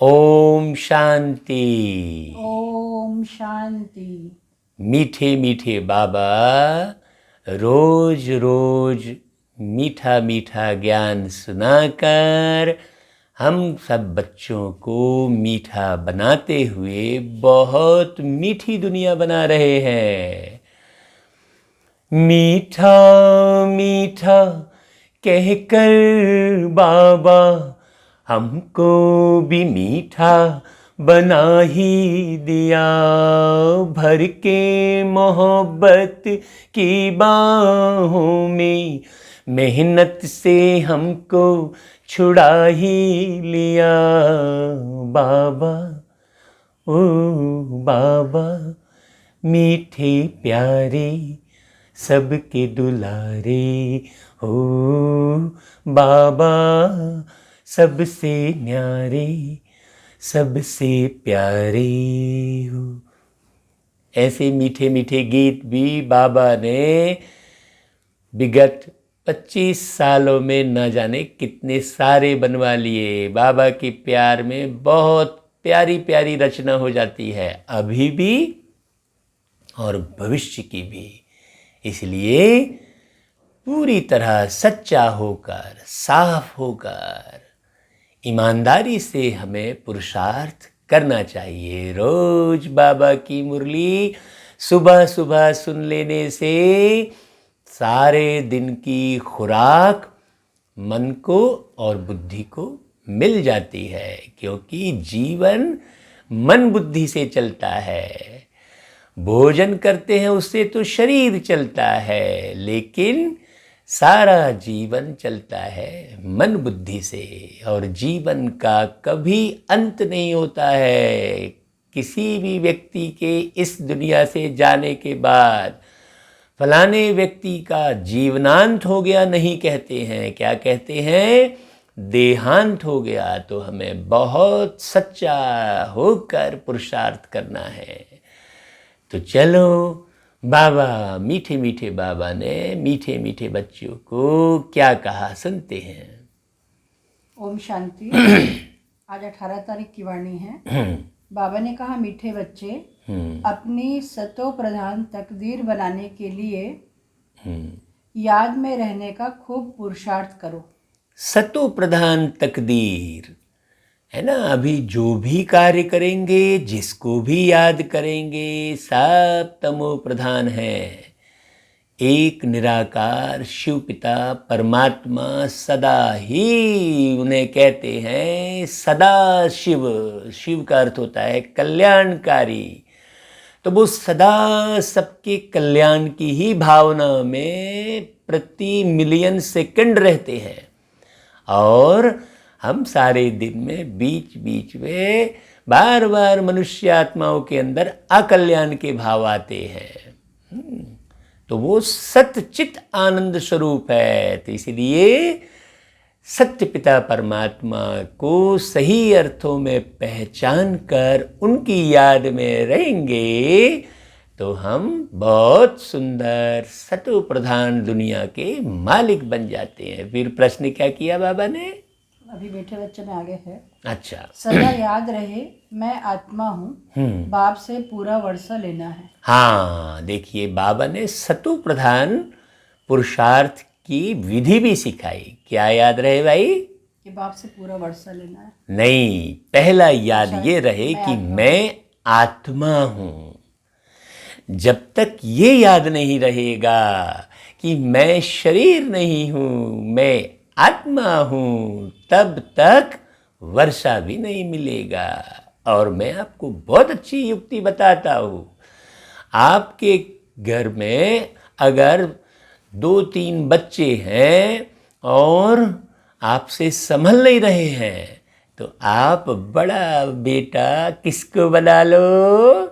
ओम शांति। ओम शांति। मीठे मीठे बाबा रोज रोज मीठा मीठा ज्ञान सुनाकर हम सब बच्चों को मीठा बनाते हुए बहुत मीठी दुनिया बना रहे हैं। मीठा मीठा कहकर बाबा हमको भी मीठा बना ही दिया। भर के मोहब्बत की बाहों में मेहनत से हमको छुड़ा ही लिया। बाबा ओ बाबा मीठे प्यारे सबके दुलारे हो बाबा, सबसे न्यारे सबसे प्यारे हो। ऐसे मीठे मीठे गीत भी बाबा ने विगत 25 सालों में न जाने कितने सारे बनवा लिए। बाबा के प्यार में बहुत प्यारी प्यारी रचना हो जाती है, अभी भी और भविष्य की भी। इसलिए पूरी तरह सच्चा होकर, साफ होकर, ईमानदारी से हमें पुरुषार्थ करना चाहिए। रोज बाबा की मुरली सुबह सुबह सुन लेने से सारे दिन की खुराक मन को और बुद्धि को मिल जाती है, क्योंकि जीवन मन बुद्धि से चलता है। भोजन करते हैं उससे तो शरीर चलता है, लेकिन सारा जीवन चलता है मन बुद्धि से। और जीवन का कभी अंत नहीं होता है। किसी भी व्यक्ति के इस दुनिया से जाने के बाद फलाने व्यक्ति का जीवनांत हो गया नहीं कहते हैं, क्या कहते हैं? देहांत हो गया। तो हमें बहुत सच्चा होकर पुरुषार्थ करना है। तो चलो, बाबा मीठे मीठे बाबा ने मीठे मीठे बच्चों को क्या कहा सुनते हैं। ओम शांति। आज 18 तारीख की वाणी है। बाबा ने कहा, मीठे बच्चे, अपनी सतो प्रधान तकदीर बनाने के लिए याद में रहने का खूब पुरुषार्थ करो। सतो प्रधान तकदीर है ना। अभी जो भी कार्य करेंगे, जिसको भी याद करेंगे, सब तमो प्रधान है। एक निराकार शिव पिता परमात्मा सदा ही उन्हें कहते हैं सदा शिव। शिव का अर्थ होता है कल्याणकारी। तो वो सदा सबके कल्याण की ही भावना में प्रति मिलियन सेकंड रहते हैं। और हम सारे दिन में बीच बीच में बार बार मनुष्य आत्माओं के अंदर अकल्याण के भाव आते हैं। तो वो सतचित आनंद स्वरूप है। तो इसलिए सत्य पिता परमात्मा को सही अर्थों में पहचान कर उनकी याद में रहेंगे तो हम बहुत सुंदर सतो प्रधान दुनिया के मालिक बन जाते हैं। फिर प्रश्न क्या किया बाबा ने? अभी मीठे बच्चे में आगे है। अच्छा। सदा याद रहे मैं आत्मा हूँ, बाप से पूरा वर्षा लेना है। हाँ, देखिए बाबा ने सतो प्रधान पुरुषार्थ की विधि भी सिखाई। क्या याद रहे भाई? कि बाप से पूरा वर्षा लेना है। नहीं, पहला याद ये रहे कि मैं आत्मा हूँ। जब तक ये याद नहीं रहेगा कि मैं शरीर नहीं हूँ, मैं आत्मा हूँ, तब तक वर्षा भी नहीं मिलेगा। और मैं आपको बहुत अच्छी युक्ति बताता हूँ। आपके घर में अगर 2-3 बच्चे हैं और आपसे संभल नहीं रहे हैं, तो आप बड़ा बेटा किसको बना लो?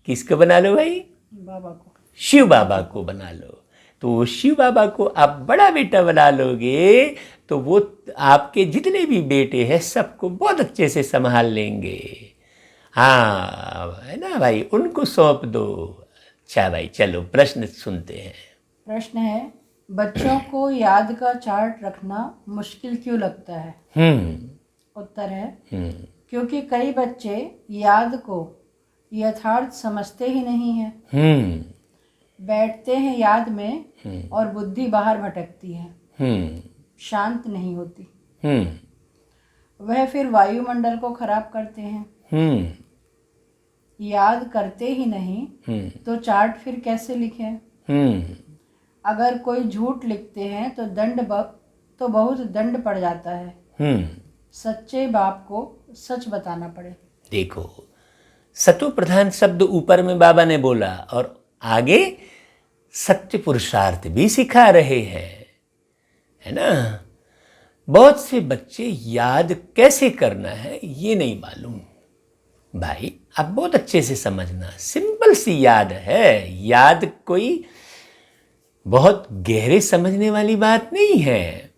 किसको बना लो भाई? बाबा को। शिव बाबा को बना लो। तो शिव बाबा को आप बड़ा बेटा बना लोगे तो वो आपके जितने भी बेटे हैं सबको बहुत अच्छे से संभाल लेंगे। हाँ, है ना भाई, उनको सौंप दो। अच्छा भाई, चलो प्रश्न सुनते हैं। प्रश्न है, बच्चों को याद का चार्ट रखना मुश्किल क्यों लगता है? उत्तर है, क्योंकि कई बच्चे याद को यथार्थ समझते ही नहीं हैं, बैठते हैं याद में और बुद्धि बाहर भटकती है, शांत नहीं होती। वह फिर वायुमंडल को खराब करते हैं। याद करते ही नहीं तो चार्ट फिर कैसे लिखें? अगर कोई झूठ लिखते हैं तो बहुत दंड पड़ जाता है। सच्चे बाप को सच बताना पड़े। देखो, सतो प्रधान शब्द ऊपर में बाबा ने बोला और आगे सत्य पुरुषार्थ भी सिखा रहे हैं, है ना। बहुत से बच्चे याद कैसे करना है ये नहीं मालूम। भाई आप बहुत अच्छे से समझना, सिंपल सी याद है। याद कोई बहुत गहरे समझने वाली बात नहीं है।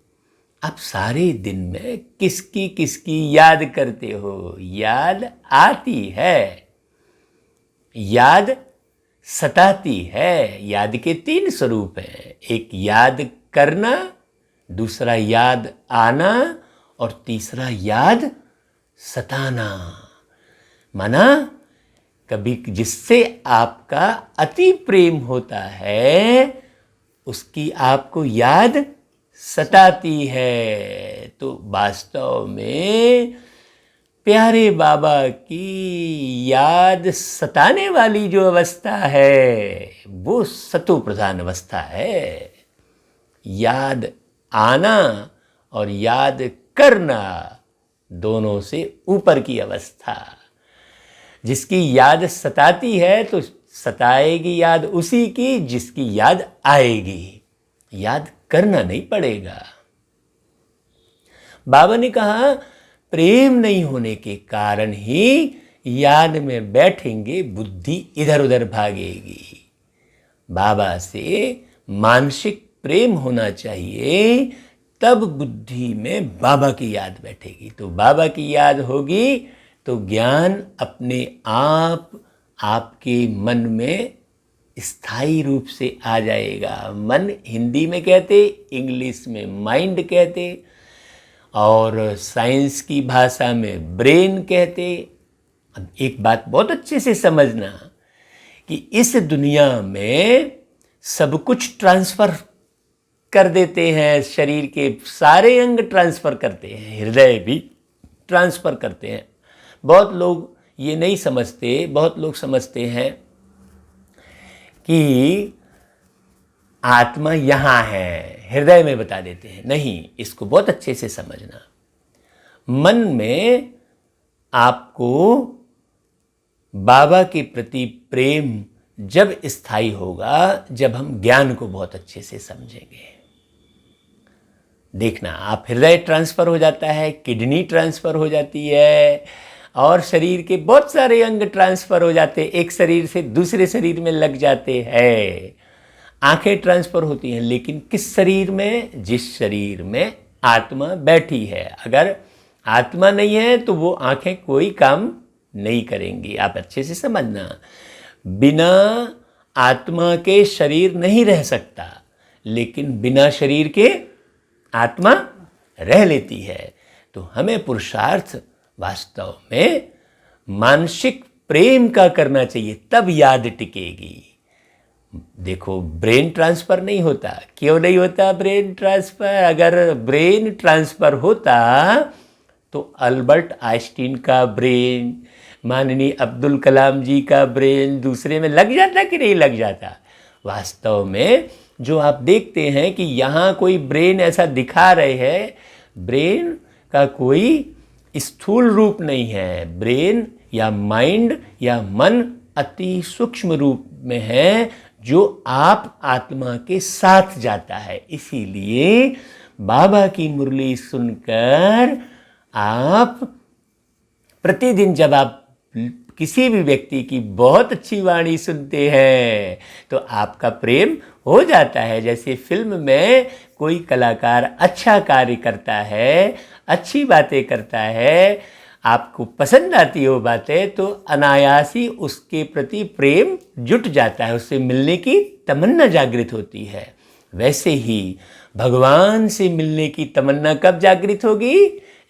आप सारे दिन में किसकी किसकी याद करते हो? याद आती है, याद सताती है। याद के 3 स्वरूप हैं, एक याद करना, दूसरा याद आना और तीसरा याद सताना। माना कभी जिससे आपका अति प्रेम होता है उसकी आपको याद सताती है। तो वास्तव में प्यारे बाबा की याद सताने वाली जो अवस्था है वो सतो प्रधान अवस्था है। याद आना और याद करना दोनों से ऊपर की अवस्था। जिसकी याद सताती है तो सताएगी याद उसी की जिसकी याद आएगी। याद करना नहीं पड़ेगा। बाबा ने कहा प्रेम नहीं होने के कारण ही याद में बैठेंगे, बुद्धि इधर उधर भागेगी। बाबा से मानसिक प्रेम होना चाहिए, तब बुद्धि में बाबा की याद बैठेगी। तो बाबा की याद होगी तो ज्ञान अपने आप आपके मन में स्थायी रूप से आ जाएगा। मन हिंदी में कहते, इंग्लिश में माइंड कहते और साइंस की भाषा में ब्रेन कहते। अब एक बात बहुत अच्छे से समझना कि इस दुनिया में सब कुछ ट्रांसफ़र कर देते हैं। शरीर के सारे अंग ट्रांसफ़र करते हैं, हृदय भी ट्रांसफ़र करते हैं। बहुत लोग ये नहीं समझते, बहुत लोग समझते हैं कि आत्मा यहाँ है, हृदय में बता देते हैं। नहीं, इसको बहुत अच्छे से समझना। मन में आपको बाबा के प्रति प्रेम जब स्थायी होगा, जब हम ज्ञान को बहुत अच्छे से समझेंगे। देखना, आप हृदय ट्रांसफ़र हो जाता है, किडनी ट्रांसफ़र हो जाती है और शरीर के बहुत सारे अंग ट्रांसफ़र हो जाते हैं, एक शरीर से दूसरे शरीर में लग जाते हैं। आंखें ट्रांसफ़र होती हैं, लेकिन किस शरीर में? जिस शरीर में आत्मा बैठी है। अगर आत्मा नहीं है तो वो आंखें कोई काम नहीं करेंगी। आप अच्छे से समझना, बिना आत्मा के शरीर नहीं रह सकता, लेकिन बिना शरीर के आत्मा रह लेती है। तो हमें पुरुषार्थ वास्तव में मानसिक प्रेम का करना चाहिए, तब याद टिकेगी। देखो, ब्रेन ट्रांसफ़र नहीं होता। क्यों नहीं होता ब्रेन ट्रांसफ़र? अगर ब्रेन ट्रांसफ़र होता तो अल्बर्ट आइंस्टीन का ब्रेन, माननीय अब्दुल कलाम जी का ब्रेन दूसरे में लग जाता कि नहीं लग जाता? वास्तव में जो आप देखते हैं कि यहाँ कोई ब्रेन ऐसा दिखा रहे हैं, ब्रेन का कोई स्थूल रूप नहीं है। ब्रेन या माइंड या मन अति सूक्ष्म रूप में है, जो आप आत्मा के साथ जाता है। इसीलिए बाबा की मुरली सुनकर आप प्रतिदिन जब आप किसी भी व्यक्ति की बहुत अच्छी वाणी सुनते हैं तो आपका प्रेम हो जाता है। जैसे फिल्म में कोई कलाकार अच्छा कार्य करता है, अच्छी बातें करता है, आपको पसंद आती हो बातें, तो अनायास ही उसके प्रति प्रेम जुट जाता है, उससे मिलने की तमन्ना जागृत होती है। वैसे ही भगवान से मिलने की तमन्ना कब जागृत होगी?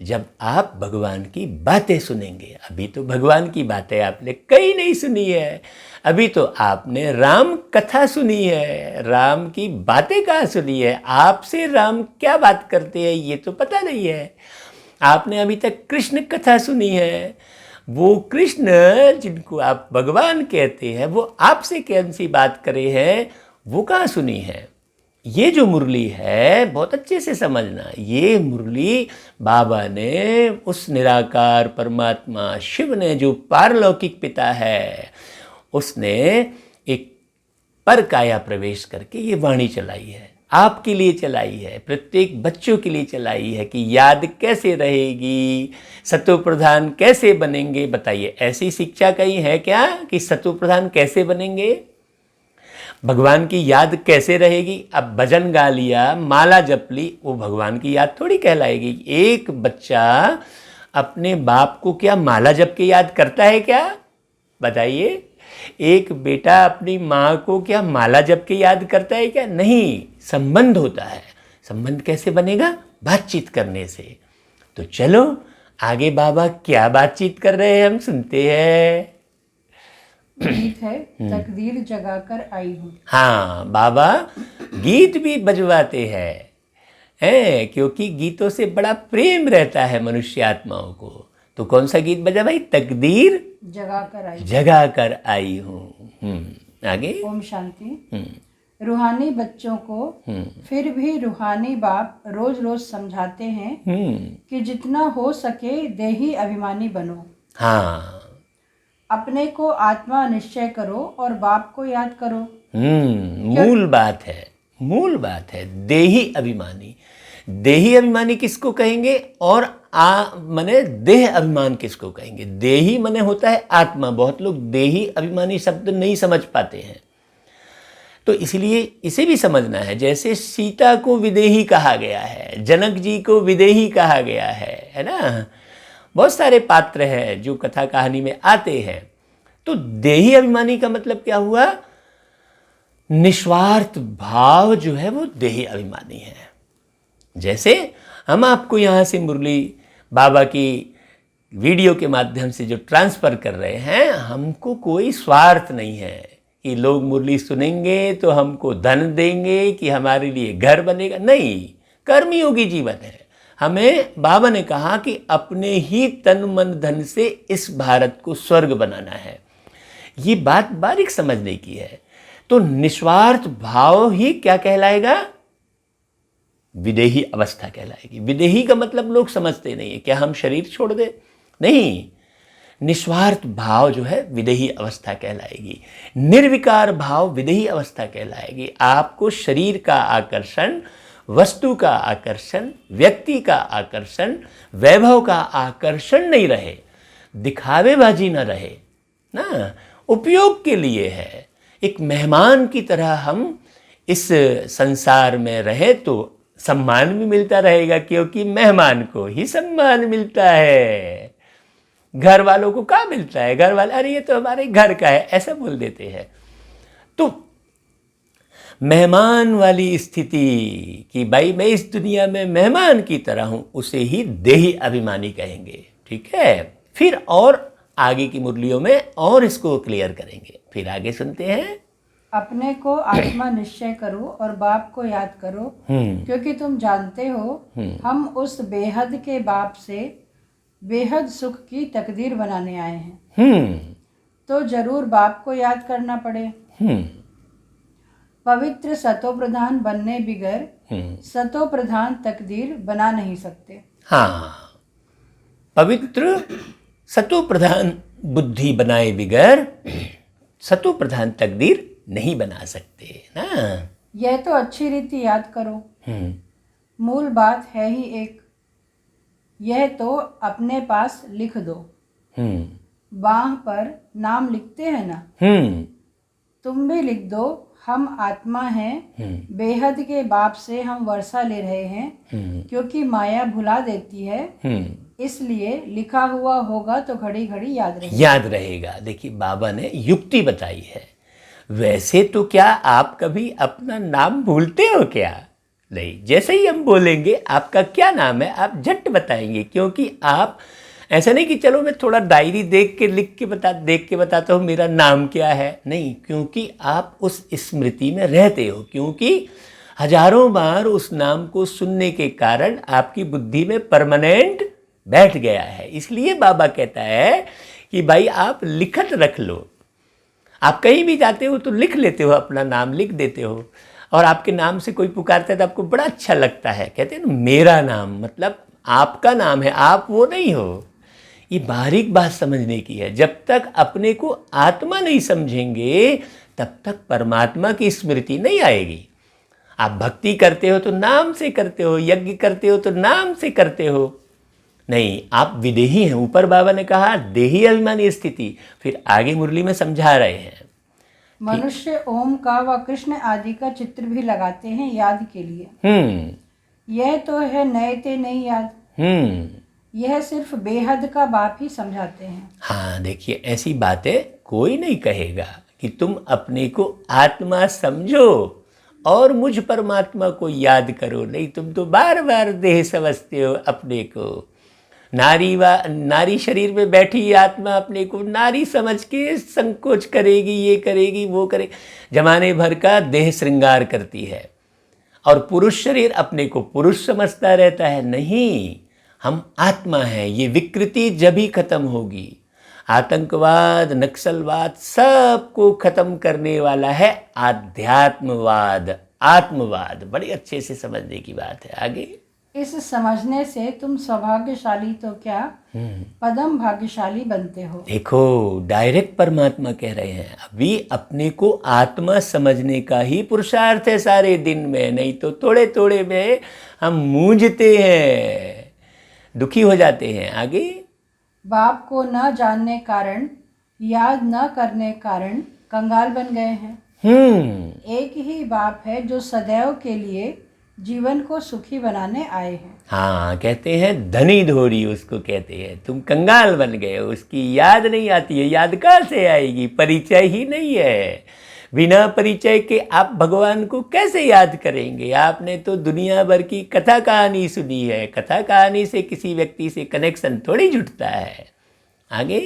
जब आप भगवान की बातें सुनेंगे। अभी तो भगवान की बातें आपने कहीं नहीं सुनी है, अभी तो आपने राम कथा सुनी है, राम की बातें कहाँ सुनी है। आपसे राम क्या बात करते हैं ये तो पता नहीं है। आपने अभी तक कृष्ण कथा सुनी है, वो कृष्ण जिनको आप भगवान कहते हैं वो आपसे कौन सी बात करे हैं वो कहाँ सुनी है। ये जो मुरली है बहुत अच्छे से समझना, ये मुरली बाबा ने उस निराकार परमात्मा शिव ने जो पारलौकिक पिता है उसने एक पर काया प्रवेश करके ये वाणी चलाई है, आपके लिए चलाई है, प्रत्येक बच्चों के लिए चलाई है कि याद कैसे रहेगी, सतो प्रधान कैसे बनेंगे। बताइए ऐसी शिक्षा कहीं है क्या कि सतो प्रधान कैसे बनेंगे, भगवान की याद कैसे रहेगी। अब भजन गा लिया, माला जप ली, वो भगवान की याद थोड़ी कहलाएगी। एक बच्चा अपने बाप को क्या माला जप के याद करता है क्या, बताइए। एक बेटा अपनी माँ को क्या माला जप के याद करता है क्या, नहीं। संबंध होता है, संबंध कैसे बनेगा, बातचीत करने से। तो चलो आगे बाबा क्या बातचीत कर रहे हैं हम सुनते हैं। गीत है तकदीर जगाकर आई हूँ। हाँ, बाबा गीत भी बजवाते हैं क्योंकि गीतों से बड़ा प्रेम रहता है मनुष्य आत्माओं को। तो कौन सा गीत बजा भाई, तकदीर जगा कर आई हूँ। आगे ओम शांति। रूहानी बच्चों को फिर भी रूहानी बाप रोज रोज समझाते हैं कि जितना हो सके देही अभिमानी बनो। हाँ, अपने को आत्मा निश्चय करो और बाप को याद करो। मूल बात है, मूल बात है। देही अभिमानी, देही अभिमानी किसको कहेंगे और मने देह अभिमान किसको कहेंगे। देही मने होता है आत्मा। बहुत लोग देही अभिमानी शब्द नहीं समझ पाते हैं, तो इसलिए इसे भी समझना है। जैसे सीता को विदेही कहा गया है, जनक जी को विदेही कहा गया है ना। बहुत सारे पात्र हैं जो कथा कहानी में आते हैं। तो देही अभिमानी का मतलब क्या हुआ, निस्वार्थ भाव जो है वो देही अभिमानी है। जैसे हम आपको यहाँ से मुरली बाबा की वीडियो के माध्यम से जो ट्रांसफ़र कर रहे हैं, हमको कोई स्वार्थ नहीं है कि लोग मुरली सुनेंगे तो हमको धन देंगे कि हमारे लिए घर बनेगा, नहीं। कर्मयोगी जीवन है। हमें बाबा ने कहा कि अपने ही तन मन धन से इस भारत को स्वर्ग बनाना है। ये बात बारीक समझने की है। तो निस्वार्थ भाव ही क्या कहलाएगा, विदेही अवस्था कहलाएगी। विदेही का मतलब लोग समझते नहीं है, क्या हम शरीर छोड़ दे, नहीं। निस्वार्थ भाव जो है विदेही अवस्था कहलाएगी। निर्विकार भाव विदेही अवस्था कहलाएगी। आपको शरीर का आकर्षण, वस्तु का आकर्षण, व्यक्ति का आकर्षण, वैभव का आकर्षण नहीं रहे, दिखावेबाजी न रहे ना, उपयोग के लिए है। एक मेहमान की तरह हम इस संसार में रहे तो सम्मान भी मिलता रहेगा, क्योंकि मेहमान को ही सम्मान मिलता है। घर वालों को क्या मिलता है, घर वाले अरे ये तो हमारे घर का है ऐसा बोल देते हैं। तो मेहमान वाली स्थिति कि भाई मैं इस दुनिया में मेहमान की तरह हूं, उसे ही देही अभिमानी कहेंगे। ठीक है, फिर और आगे की मुरलियों में और इसको क्लियर करेंगे। फिर आगे सुनते हैं। अपने को आत्मा निश्चय करो और बाप को याद करो, क्योंकि तुम जानते हो हम उस बेहद के बाप से बेहद सुख की तकदीर बनाने आए हैं। तो जरूर बाप को याद करना पड़े। पवित्र सतो प्रधान बनने बिगर सतो प्रधान तकदीर बना नहीं सकते। हाँ, पवित्र सतो प्रधान बुद्धि बनाए बिगर सतो प्रधान तकदीर नहीं बना सकते ना। यह तो अच्छी रीति याद करो। मूल बात है ही एक, यह तो अपने पास लिख दो। बाह पर नाम लिखते हैं ना, तुम भी लिख दो। हम आत्मा हैं, बेहद के बाप से हम वर्षा ले रहे हैं, क्योंकि माया भुला देती है, इसलिए लिखा हुआ होगा तो घड़ी घड़ी याद रहेगा। देखिए बाबा ने युक्ति बताई है। वैसे तो क्या आप कभी अपना नाम भूलते हो क्या, नहीं, जैसे ही हम बोलेंगे आपका क्या नाम है आप झट बताएंगे, क्योंकि आप ऐसा नहीं कि चलो मैं थोड़ा डायरी देख के बताता हूँ मेरा नाम क्या है, नहीं, क्योंकि आप उस स्मृति में रहते हो, क्योंकि हजारों बार उस नाम को सुनने के कारण आपकी बुद्धि में परमानेंट बैठ गया है। इसलिए बाबा कहता है कि भाई आप लिखत रख लो। आप कहीं भी जाते हो तो लिख लेते हो, अपना नाम लिख देते हो, और आपके नाम से कोई पुकारता है तो आपको बड़ा अच्छा लगता है। कहते हैं ना मेरा नाम, मतलब आपका नाम है, आप वो नहीं हो। ये बारीक बात समझने की है। जब तक अपने को आत्मा नहीं समझेंगे तब तक परमात्मा की स्मृति नहीं आएगी। आप भक्ति करते हो तो नाम से करते हो, यज्ञ करते हो तो नाम से करते हो, नहीं, आप विदेही हैं। ऊपर बाबा ने कहा देही अभिमानी स्थिति, फिर आगे मुरली में समझा रहे हैं। मनुष्य ओम का व कृष्ण आदि का चित्र भी लगाते हैं याद के लिए। यह तो है नए ते नहीं याद। यह सिर्फ बेहद का बाप ही समझाते हैं। हाँ, देखिए ऐसी बातें कोई नहीं कहेगा कि तुम अपने को आत्मा समझो और मुझ परमात्मा को याद करो, नहीं, तुम तो बार बार देह समझते हो अपने को। नारी शरीर में बैठी आत्मा अपने को नारी समझ के संकोच करेगी, ये करेगी, वो करेगी, जमाने भर का देह श्रृंगार करती है, और पुरुष शरीर अपने को पुरुष समझता रहता है। नहीं, हम आत्मा हैं। ये विकृति जब ही खत्म होगी। आतंकवाद, नक्सलवाद सबको खत्म करने वाला है आध्यात्मवाद, आत्मवाद। बड़ी अच्छे से समझने की बात है। आगे, इस समझने से तुम सौभाग्यशाली तो क्या पदम भाग्यशाली बनते हो। देखो, डायरेक्ट परमात्मा कह रहे हैं। अभी अपने को आत्मा समझने का ही पुरुषार्थ है सारे दिन में, नहीं तो थोड़े थोड़े में हम मूंझते हैं, दुखी हो जाते हैं। आगे, बाप को न जानने कारण, याद न करने कारण कंगाल बन गए हैं। एक ही बाप है जो सदैव के लिए जीवन को सुखी बनाने आए हैं। हाँ, कहते हैं धनी धोरी उसको कहते हैं। तुम कंगाल बन गए हो, उसकी याद नहीं आती है। याद कहाँ से आएगी? परिचय ही नहीं है। बिना परिचय के आप भगवान को कैसे याद करेंगे? आपने तो दुनिया भर की कथा कहानी सुनी है। कथा कहानी से किसी व्यक्ति से कनेक्शन थोड़ी जुटता है। आगे,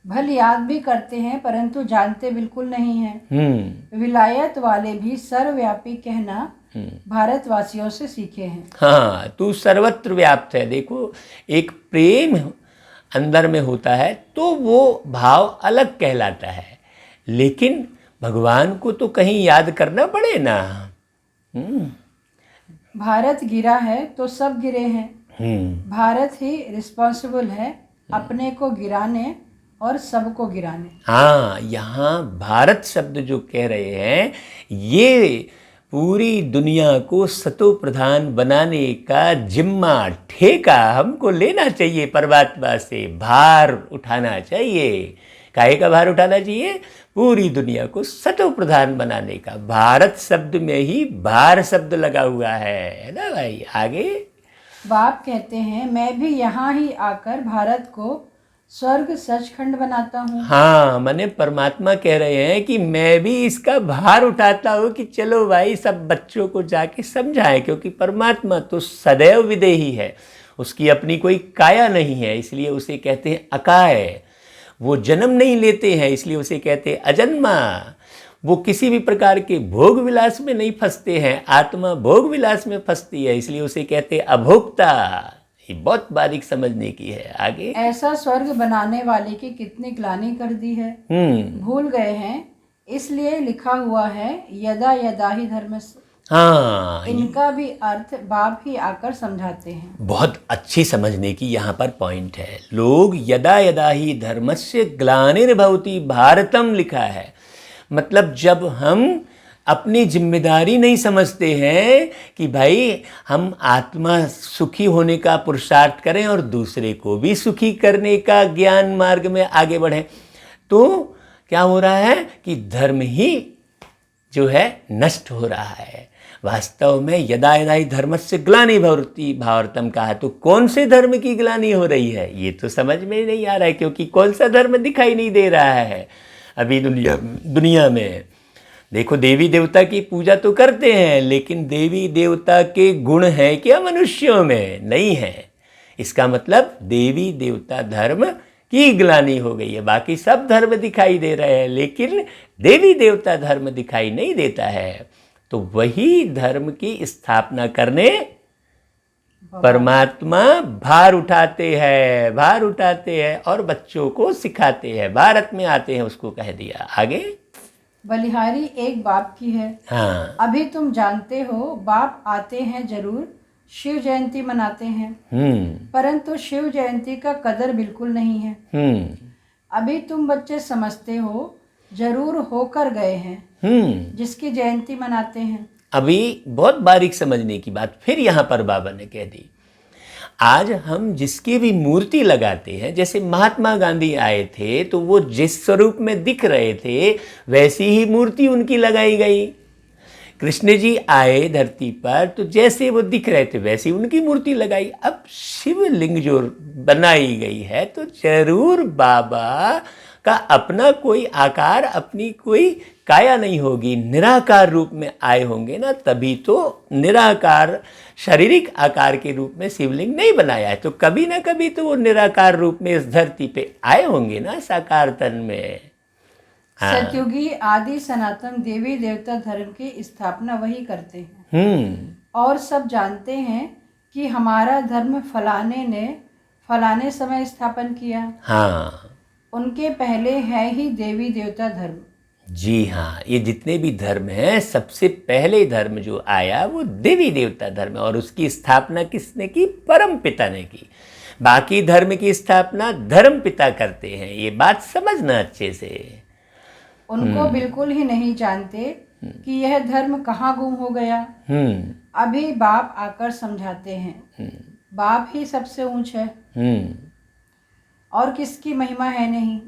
भल याद भी करते हैं परंतु जानते बिल्कुल नहीं हैं। विलायत वाले भी सर्वव्यापी कहना भारतवासियों से सीखे हैं। हाँ, तू सर्वत्र व्याप्त है। देखो, एक प्रेम अंदर में होता है तो वो भाव अलग कहलाता है, लेकिन भगवान को तो कहीं याद करना पड़े ना। भारत गिरा है तो सब गिरे हैं। भारत ही रिस्पॉन्सिबल है अपने को गिराने और सबको गिराने। हाँ, यहाँ भारत शब्द जो कह रहे हैं, ये पूरी दुनिया को सतो प्रधान बनाने का जिम्मा, ठेका हमको लेना चाहिए। परमात्मा से भार उठाना चाहिए। काहे का भार उठाना चाहिए? पूरी दुनिया को सतो प्रधान बनाने का। भारत शब्द में ही भार शब्द लगा हुआ है ना भाई। आगे, बाप कहते हैं मैं भी यहाँ ही आकर भारत को स्वर्ग सचखंड बनाता हूँ। हाँ, मैंने परमात्मा कह रहे हैं कि मैं भी इसका भार उठाता हूँ कि चलो भाई सब बच्चों को जाके समझाएं, क्योंकि परमात्मा तो सदैव विदेही है, उसकी अपनी कोई काया नहीं है, इसलिए उसे कहते हैं अकाय। वो जन्म नहीं लेते हैं, इसलिए उसे कहते हैं अजन्मा। वो किसी भी प्रकार के भोग विलास में नहीं फंसते हैं, आत्मा भोग विलास में फंसती है, इसलिए उसे कहते हैं अभोक्ता। ये बहुत बारीक समझने की है। आगे, ऐसा स्वर्ग बनाने वाले की कितनी ग्लानि कर दी है, भूल गए हैं, इसलिए लिखा हुआ है यदा यदा ही धर्म। हाँ, इनका भी अर्थ बाप ही आकर समझाते हैं। बहुत अच्छी समझने की यहाँ पर पॉइंट है। लोग यदा यदा ही धर्मस्य ग्लानिर्भवति भारतम लिखा है, मतलब जब हम अपनी जिम्मेदारी नहीं समझते हैं कि भाई हम आत्मा सुखी होने का पुरुषार्थ करें और दूसरे को भी सुखी करने का ज्ञान मार्ग में आगे बढ़ें, तो क्या हो रहा है कि धर्म ही जो है नष्ट हो रहा है। वास्तव में यदा यदा ही धर्मस्य ग्लानि भवति भारतम कहा है, तो कौन से धर्म की ग्लानि हो रही है ये तो समझ में नहीं आ रहा है, क्योंकि कौन सा धर्म दिखाई नहीं दे रहा है अभी दुनिया में। देखो देवी देवता की पूजा तो करते हैं, लेकिन देवी देवता के गुण हैं क्या मनुष्यों में? नहीं है। इसका मतलब देवी देवता धर्म की ग्लानि हो गई है। बाकी सब धर्म दिखाई दे रहे हैं, लेकिन देवी देवता धर्म दिखाई नहीं देता है। तो वही धर्म की स्थापना करने परमात्मा भार उठाते हैं और बच्चों को सिखाते हैं। भारत में आते हैं, उसको कह दिया। आगे, बलिहारी एक बाप की है। हाँ। अभी तुम जानते हो बाप आते हैं जरूर, शिव जयंती मनाते हैं, परंतु शिव जयंती का कदर बिल्कुल नहीं है। अभी तुम बच्चे समझते हो जरूर होकर गए हैं जिसकी जयंती मनाते हैं। अभी बहुत बारीक समझने की बात फिर यहाँ पर बाबा ने कह दी। आज हम जिसकी भी मूर्ति लगाते हैं, जैसे महात्मा गांधी आए थे तो वो जिस स्वरूप में दिख रहे थे वैसी ही मूर्ति उनकी लगाई गई। कृष्ण जी आए धरती पर तो जैसे वो दिख रहे थे वैसी उनकी मूर्ति लगाई। अब शिवलिंग जो बनाई गई है तो जरूर बाबा का अपना कोई आकार, अपनी कोई काया नहीं होगी, निराकार रूप में आए होंगे ना, तभी तो निराकार शारीरिक आकार के रूप में शिवलिंग नहीं बनाया है। तो कभी ना कभी तो वो निराकार रूप में इस धरती पे आए होंगे ना, साकार तन में। सतयुगी आदि सनातन देवी देवता धर्म की स्थापना वही करते हैं। और सब जानते हैं कि हमारा धर्म फलाने ने फलाने समय स्थापन किया। हाँ, उनके पहले है ही देवी देवता धर्म। जी हाँ, ये जितने भी धर्म हैं सबसे पहले धर्म जो आया वो देवी देवता धर्म है। और उसकी स्थापना किसने की? परम पिता ने की। बाकी धर्म की स्थापना धर्म पिता करते हैं, ये बात समझना अच्छे से। उनको बिल्कुल ही नहीं जानते कि यह धर्म कहाँ गुम हो गया। अभी बाप आकर समझाते हैं। बाप ही सबसे ऊंच है और किसकी महिमा है नहीं।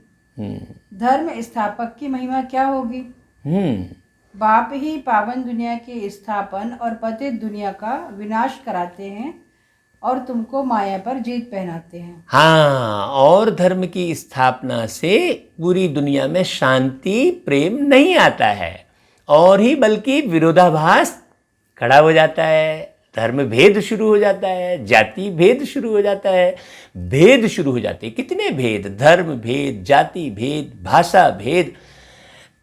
धर्म स्थापक की महिमा क्या होगी? बाप ही पावन दुनिया के स्थापन और पतित दुनिया का विनाश कराते हैं और तुमको माया पर जीत पहनाते हैं। हाँ, और धर्म की स्थापना से पूरी दुनिया में शांति प्रेम नहीं आता है, और ही बल्कि विरोधाभास खड़ा हो जाता है। धर्म भेद शुरू हो जाता है, जाति भेद शुरू हो जाता है, भेद शुरू हो जाते हैं। कितने भेद? धर्म भेद, जाति भेद, भाषा भेद।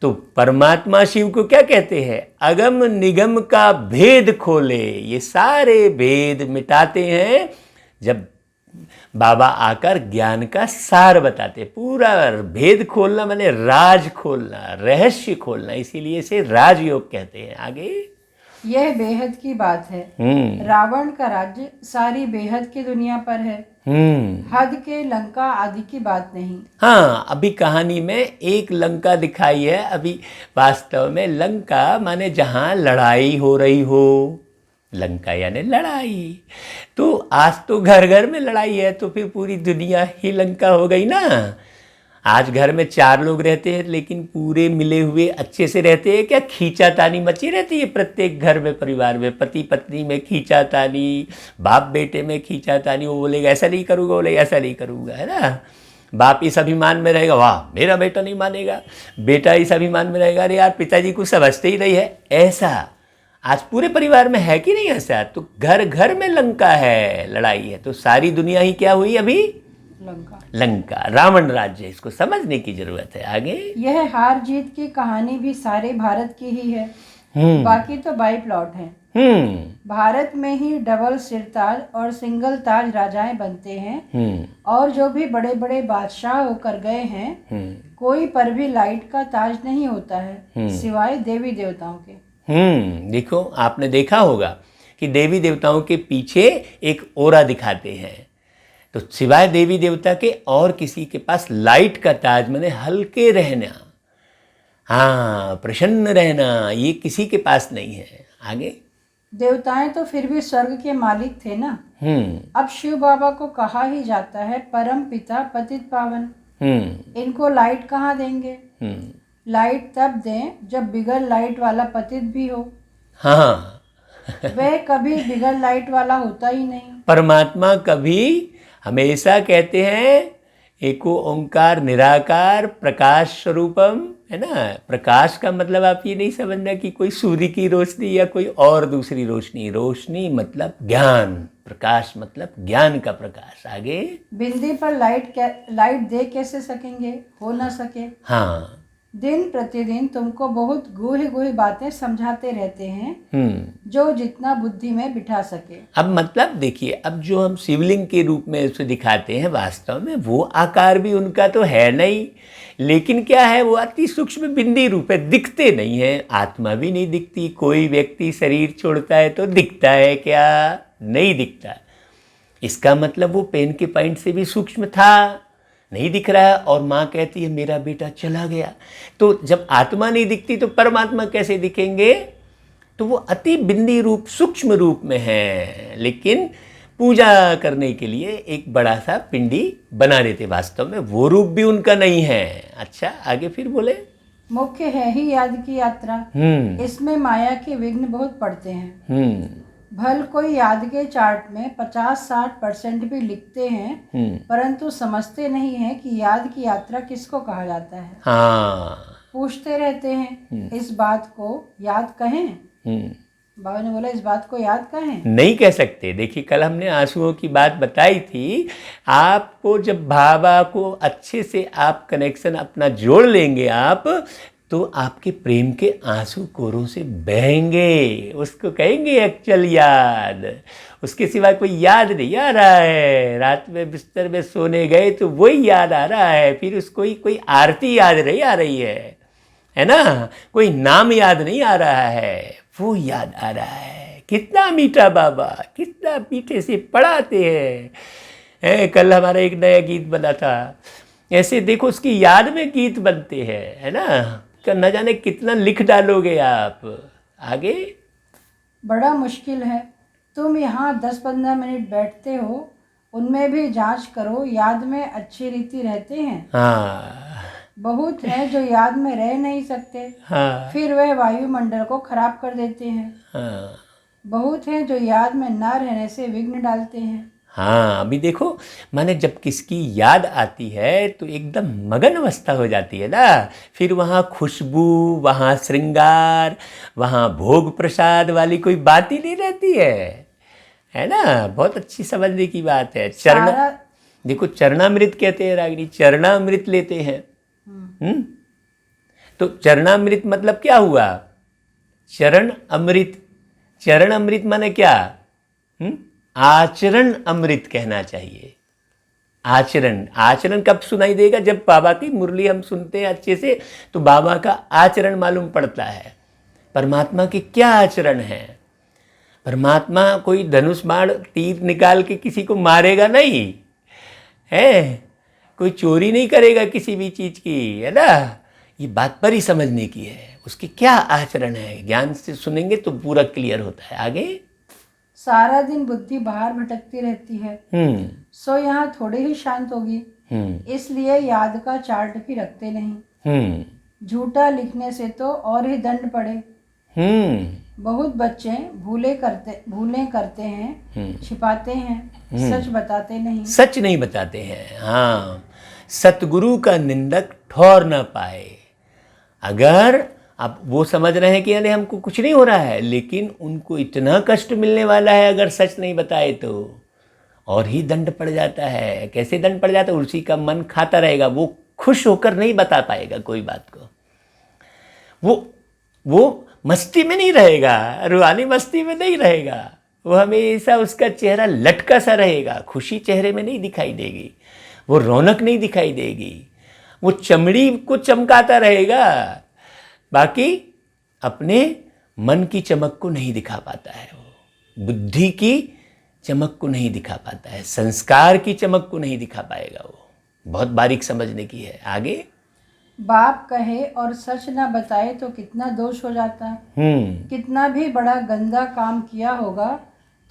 तो परमात्मा शिव को क्या कहते हैं? अगम निगम का भेद खोले। ये सारे भेद मिटाते हैं जब बाबा आकर ज्ञान का सार बताते। पूरा भेद खोलना माने राज खोलना, रहस्य खोलना, इसीलिए इसे राजयोग कहते हैं। आगे, यह बेहद की बात है। रावण का राज्य सारी बेहद की दुनिया पर है। हद के लंका आदि की बात नहीं। हाँ, अभी कहानी में एक लंका दिखाई है। अभी वास्तव में लंका माने जहाँ लड़ाई हो रही हो, लंका यानी लड़ाई। तो आज तो घर घर में लड़ाई है, तो फिर पूरी दुनिया ही लंका हो गई ना। आज घर में 4 लोग रहते हैं लेकिन पूरे मिले हुए अच्छे से रहते हैं क्या? खींचातानी मची रहती है प्रत्येक घर में, परिवार में। पति पत्नी में खींचातानी, बाप बेटे में खींचातानी। वो बोलेगा ऐसा नहीं करूँगा, बोलेगा ऐसा नहीं करूँगा, है ना। बाप इस अभिमान में रहेगा, वाह मेरा बेटा नहीं मानेगा। बेटा इस अभिमान में रहेगा, अरे यार पिताजी कुछ समझते ही नहीं है। ऐसा आज पूरे परिवार में है कि नहीं ऐसा? तो घर घर में लंका है, लड़ाई है। तो सारी दुनिया ही क्या हुई अभी? लंका, रावण राज्य। इसको समझने की जरूरत है। आगे, यह हार जीत की कहानी भी सारे भारत की ही है। बाकी तो बाई प्लॉट है। भारत में ही डबल सिरताज और सिंगल ताज राजाएं बनते हैं। और जो भी बड़े बड़े बादशाह होकर गए हैं, कोई पर भी लाइट का ताज नहीं होता है सिवाय देवी देवताओं के। देखो, आपने देखा होगा कि देवी देवताओं के पीछे एक ओरा दिखाते हैं। तो सिवाय देवी देवता के और किसी के पास लाइट का ताज माने हल्के रहना, हाँ प्रसन्न रहना, ये किसी के पास नहीं है। आगे, देवताएं तो फिर भी स्वर्ग के मालिक थे ना। अब शिव बाबा को कहा ही जाता है परम पिता पतित पावन। इनको लाइट कहाँ देंगे? लाइट तब दें जब बिगर लाइट वाला पतित भी हो। हाँ वह कभी बिगर लाइट वाला होता ही नहीं। परमात्मा कभी हमेशा कहते हैं एको ओंकार निराकार प्रकाश स्वरूपम, है ना। प्रकाश का मतलब आप ये नहीं समझना कि कोई सूर्य की रोशनी या कोई और दूसरी रोशनी। रोशनी मतलब ज्ञान, प्रकाश मतलब ज्ञान का प्रकाश। आगे, बिंदी पर लाइट दे कैसे सकेंगे, हो ना सके। हाँ, दिन प्रतिदिन तुमको बहुत गूढ़ी गूढ़ी बातें समझाते रहते हैं, जो जितना बुद्धि में बिठा सके। अब मतलब देखिए, अब जो हम शिवलिंग के रूप में उसे दिखाते हैं, वास्तव में वो आकार भी उनका तो है नहीं, लेकिन क्या है, वो अति सूक्ष्म बिंदी रूप है, दिखते नहीं है। आत्मा भी नहीं दिखती। कोई व्यक्ति शरीर छोड़ता है तो दिखता है क्या? नहीं दिखता। इसका मतलब वो पेन के पॉइंट से भी सूक्ष्म था, नहीं दिख रहा है। और माँ कहती है मेरा बेटा चला गया। तो जब आत्मा नहीं दिखती तो परमात्मा कैसे दिखेंगे? तो वो अति बिंदी रूप, सूक्ष्म रूप में है, लेकिन पूजा करने के लिए एक बड़ा सा पिंडी बना देते। वास्तव में वो रूप भी उनका नहीं है। अच्छा, आगे फिर बोले, मुख्य है ही याद की यात्रा, इसमें माया के विघ्न बहुत पड़ते हैं। भल कोई याद के चार्ट में 50-60% भी लिखते हैं, परंतु समझते नहीं है कि याद की यात्रा किसको कहा जाता है। हाँ, पूछते रहते हैं इस बात को याद कहें। बाबा ने बोला इस बात को याद कहें, नहीं कह सकते। देखिए, कल हमने आंसुओं की बात बताई थी। आपको जब बाबा को अच्छे से आप कनेक्शन अपना जोड़ लेंगे आप, तो आपके प्रेम के आंसू कोरों से बहेंगे। उसको कहेंगे एक्चुअल याद। उसके सिवा कोई याद नहीं आ रहा है। रात में बिस्तर में सोने गए तो वही याद आ रहा है। फिर उसको ही कोई आरती याद नहीं आ रही है ना। कोई नाम याद नहीं आ रहा है, वो याद आ रहा है। कितना मीठा बाबा, कितना मीठे से पढ़ाते हैं। कल हमारा एक नया गीत बना था। ऐसे देखो, उसकी याद में गीत बनते हैं, है ना। न जाने कितना लिख डालोगे आप। आगे, बड़ा मुश्किल है। तुम यहाँ 10-15 मिनट बैठते हो, उनमें भी जांच करो, याद में अच्छी रीति रहते हैं। हाँ, बहुत हैं जो याद में रह नहीं सकते, हाँ, फिर वह वायुमंडल को खराब कर देते हैं। हाँ, बहुत हैं जो याद में ना रहने से विघ्न डालते हैं। हाँ। अभी देखो, माने जब किसकी याद आती है तो एकदम मगन अवस्था हो जाती है ना। फिर वहाँ खुशबू, वहाँ श्रृंगार, वहाँ भोग प्रसाद वाली कोई बात ही नहीं रहती है ना। बहुत अच्छी समझने की बात है। देखो, चरणामृत कहते हैं रागिनी, चरणामृत लेते हैं। तो चरणामृत मतलब क्या हुआ? चरण अमृत। चरण अमृत माने क्या? आचरण अमृत कहना चाहिए। आचरण, आचरण कब सुनाई देगा? जब बाबा की मुरली हम सुनते हैं अच्छे से, तो बाबा का आचरण मालूम पड़ता है। परमात्मा के क्या आचरण है? परमात्मा कोई धनुष बाण तीर निकाल के किसी को मारेगा नहीं है, कोई चोरी नहीं करेगा किसी भी चीज की, है ना। ये बात पर ही समझने की है, उसके क्या आचरण है। ज्ञान से सुनेंगे तो पूरा क्लियर होता है। आगे, सारा दिन बुद्धि बाहर भटकती रहती है, सो यहाँ थोड़ी ही शांत होगी, इसलिए याद का चार्ट भी रखते नहीं। झूठा लिखने से तो और ही दंड पड़े। बहुत बच्चे भूले करते हैं, छिपाते हैं, सच बताते नहीं। सच नहीं बताते हैं। हाँ, सतगुरु का निंदक ठौर ना पाए। अगर अब वो समझ रहे हैं कि अरे हमको कुछ नहीं हो रहा है, लेकिन उनको इतना कष्ट मिलने वाला है अगर सच नहीं बताए तो, और ही दंड पड़ जाता है। कैसे दंड पड़ जाता है? उसी का मन खाता रहेगा, वो खुश होकर नहीं बता पाएगा कोई बात को। वो मस्ती में नहीं रहेगा, रूहानी मस्ती में नहीं रहेगा। वो हमेशा उसका चेहरा लटका सा रहेगा, खुशी चेहरे में नहीं दिखाई देगी, वो रौनक नहीं दिखाई देगी, वो चमड़ी को चमकाता रहेगा, बाकी अपने मन की चमक को नहीं दिखा पाता है। वो बुद्धि की चमक को नहीं दिखा पाता है, संस्कार की चमक को नहीं दिखा पाएगा। वो बहुत बारीक समझने की है। आगे, बाप कहे और सच ना बताए तो कितना दोष हो जाता। कितना भी बड़ा गंदा काम किया होगा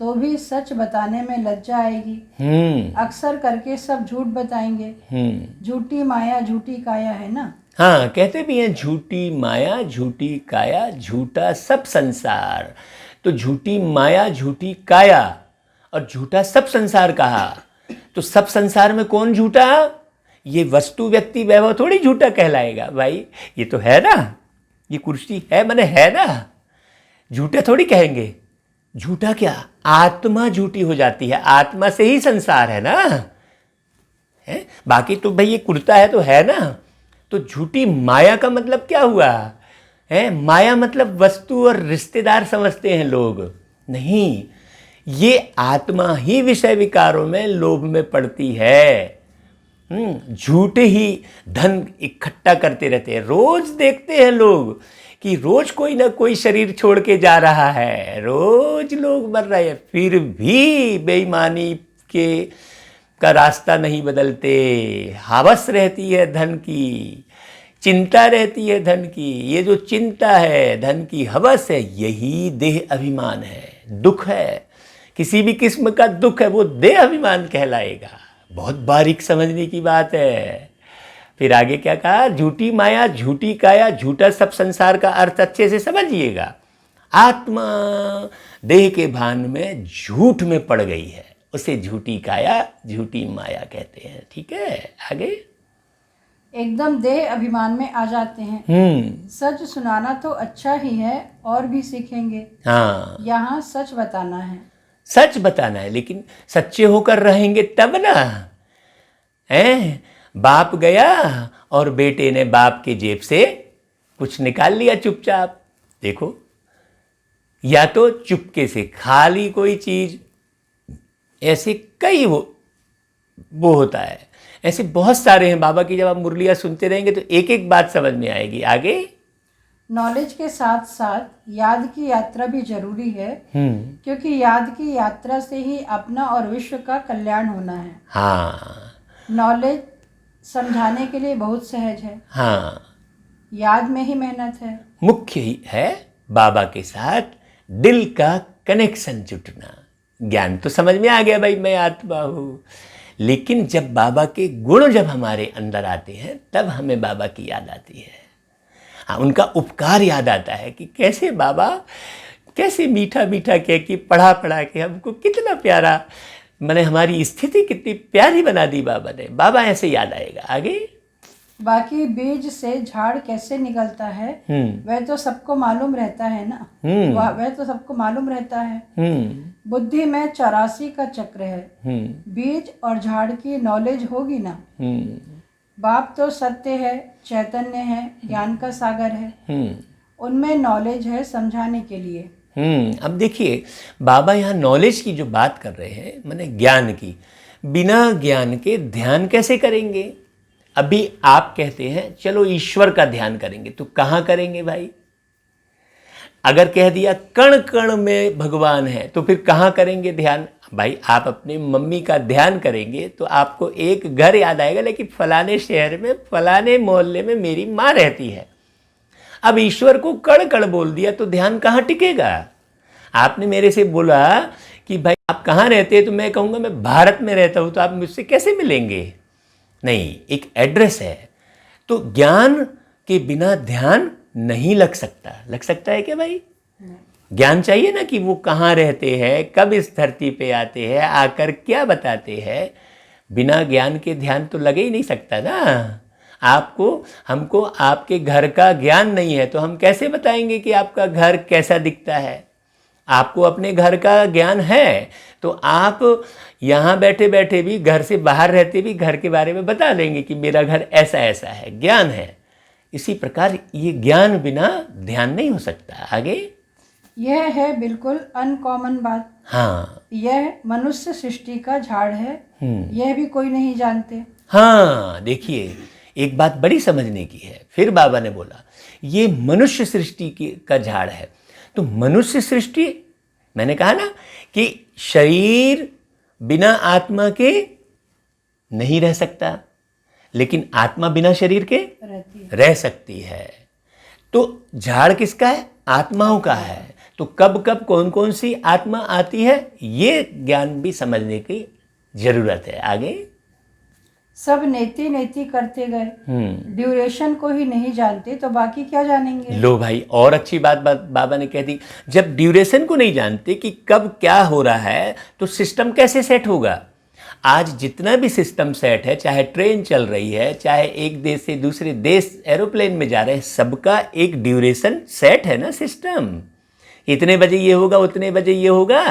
तो भी सच बताने में लज्जा आएगी। अक्सर करके सब झूठ बताएंगे। झूठी माया झूठी काया, है ना। हाँ, कहते भी हैं झूठी माया झूठी काया, झूठा सब संसार। तो झूठी माया झूठी काया और झूठा सब संसार कहा, तो सब संसार में कौन झूठा? ये वस्तु व्यक्ति वैभव थोड़ी झूठा कहलाएगा भाई। ये तो है ना, ये कुर्सी है माने है ना, झूठा थोड़ी कहेंगे। झूठा क्या, आत्मा झूठी हो जाती है, आत्मा से ही संसार है ना, है? बाकी तो भाई ये कुर्ता है तो है ना। तो झूठी माया का मतलब क्या हुआ है? माया मतलब वस्तु और रिश्तेदार समझते हैं लोग, नहीं, ये आत्मा ही विषय विकारों में लोभ में पड़ती है। झूठे ही धन इकट्ठा करते रहते हैं। रोज देखते हैं लोग कि रोज कोई ना कोई शरीर छोड़ के जा रहा है, रोज लोग मर रहे हैं, फिर भी बेईमानी के का रास्ता नहीं बदलते। हवस रहती है धन की, चिंता रहती है धन की। ये जो चिंता है, धन की हवस है, यही देह अभिमान है, दुख है। किसी भी किस्म का दुख है वो देह अभिमान कहलाएगा। बहुत बारीक समझने की बात है। फिर आगे क्या कहा? झूठी माया, झूठी काया, झूठा सब संसार का अर्थ अच्छे से समझिएगा। आत्मा देह के भान में झूठ में पड़ गई है, उसे झूठी काया, झूठी माया कहते हैं। ठीक है, आगे एकदम देह अभिमान में आ जाते हैं। सच सुनाना तो अच्छा ही है, और भी सीखेंगे। हाँ, यहाँ सच बताना है। सच बताना है, लेकिन सच्चे होकर रहेंगे तब ना। हैं, बाप गया और बेटे ने बाप के जेब से कुछ निकाल लिया चुपचाप। देखो, या तो चुपके से खा ली कोई चीज, ऐसे कई वो होता है। ऐसे बहुत सारे हैं। बाबा की जब आप मुरलियाँ सुनते रहेंगे तो एक एक बात समझ में आएगी। आगे नॉलेज के साथ साथ याद की यात्रा भी जरूरी है, क्योंकि याद की यात्रा से ही अपना और विश्व का कल्याण होना है। हाँ, नॉलेज समझाने के लिए बहुत सहज है। हाँ, याद में ही मेहनत है। मुख्य ही है बाबा के साथ दिल का कनेक्शन जुटना। ज्ञान तो समझ में आ गया भाई, मैं आत्मा हूँ, लेकिन जब बाबा के गुण जब हमारे अंदर आते हैं तब हमें बाबा की याद आती है। हाँ, उनका उपकार याद आता है कि कैसे बाबा कैसे मीठा मीठा कह के पढ़ा पढ़ा के हमको कितना प्यारा, मैंने हमारी स्थिति कितनी प्यारी बना दी बाबा ने। बाबा ऐसे याद आएगा। आगे बाकी बीज से झाड़ कैसे निकलता है वह तो सबको मालूम रहता है ना। वह तो सबको मालूम रहता है। बुद्धि में 84 का चक्र है। बीज और झाड़ की नॉलेज होगी ना। बाप तो सत्य है, चैतन्य है, ज्ञान का सागर है। उनमें नॉलेज है समझाने के लिए। अब देखिए, बाबा यहाँ नॉलेज की जो बात कर रहे हैं, माने ज्ञान की, बिना ज्ञान के ध्यान कैसे करेंगे? अभी आप कहते हैं चलो ईश्वर का ध्यान करेंगे, तो कहाँ करेंगे भाई? अगर कह दिया कण कण में भगवान है, तो फिर कहाँ करेंगे ध्यान? भाई आप अपनी मम्मी का ध्यान करेंगे तो आपको एक घर याद आएगा, लेकिन फलाने शहर में फलाने मोहल्ले में मेरी माँ रहती है। अब ईश्वर को कण कण बोल दिया तो ध्यान कहाँ टिकेगा? आपने मेरे से बोला कि भाई आप कहाँ रहते हैं, तो मैं कहूँगा मैं भारत में रहता हूँ, तो आप मुझसे कैसे मिलेंगे? नहीं, एक एड्रेस है। तो ज्ञान के बिना ध्यान नहीं लग सकता। लग सकता है क्या भाई? ज्ञान चाहिए ना कि वो कहाँ रहते हैं, कब इस धरती पे आते हैं, आकर क्या बताते हैं। बिना ज्ञान के ध्यान तो लगे ही नहीं सकता ना। आपको हमको आपके घर का ज्ञान नहीं है तो हम कैसे बताएंगे कि आपका घर कैसा दिखता है? आपको अपने घर का ज्ञान है तो आप यहाँ बैठे बैठे भी, घर से बाहर रहते भी घर के बारे में बता देंगे कि मेरा घर ऐसा ऐसा है, ज्ञान है। इसी प्रकार ये ज्ञान बिना ध्यान नहीं हो सकता। आगे यह है बिल्कुल अनकॉमन बात। हाँ, यह मनुष्य सृष्टि का झाड़ है, यह भी कोई नहीं जानते। हाँ, देखिए एक बात बड़ी समझने की है। फिर बाबा ने बोला ये मनुष्य सृष्टि का झाड़ है। तो मनुष्य सृष्टि, मैंने कहा ना कि शरीर बिना आत्मा के नहीं रह सकता, लेकिन आत्मा बिना शरीर के रह सकती है। तो झाड़ किसका है? आत्माओं का है। तो कब कब कौन कौन सी आत्मा आती है, ये ज्ञान भी समझने की जरूरत है। आगे सब नेति नेति करते गए, ड्यूरेशन को ही नहीं जानते तो बाकी क्या जानेंगे। लो भाई, और अच्छी बात बाबा ने कह दी। जब ड्यूरेशन को नहीं जानते कि कब क्या हो रहा है, तो सिस्टम कैसे सेट होगा? आज जितना भी सिस्टम सेट है, चाहे ट्रेन चल रही है, चाहे एक देश से दूसरे देश एरोप्लेन में जा रहे हैं, सबका एक ड्यूरेशन सेट है ना सिस्टम। इतने बजे ये होगा, उतने बजे ये होगा,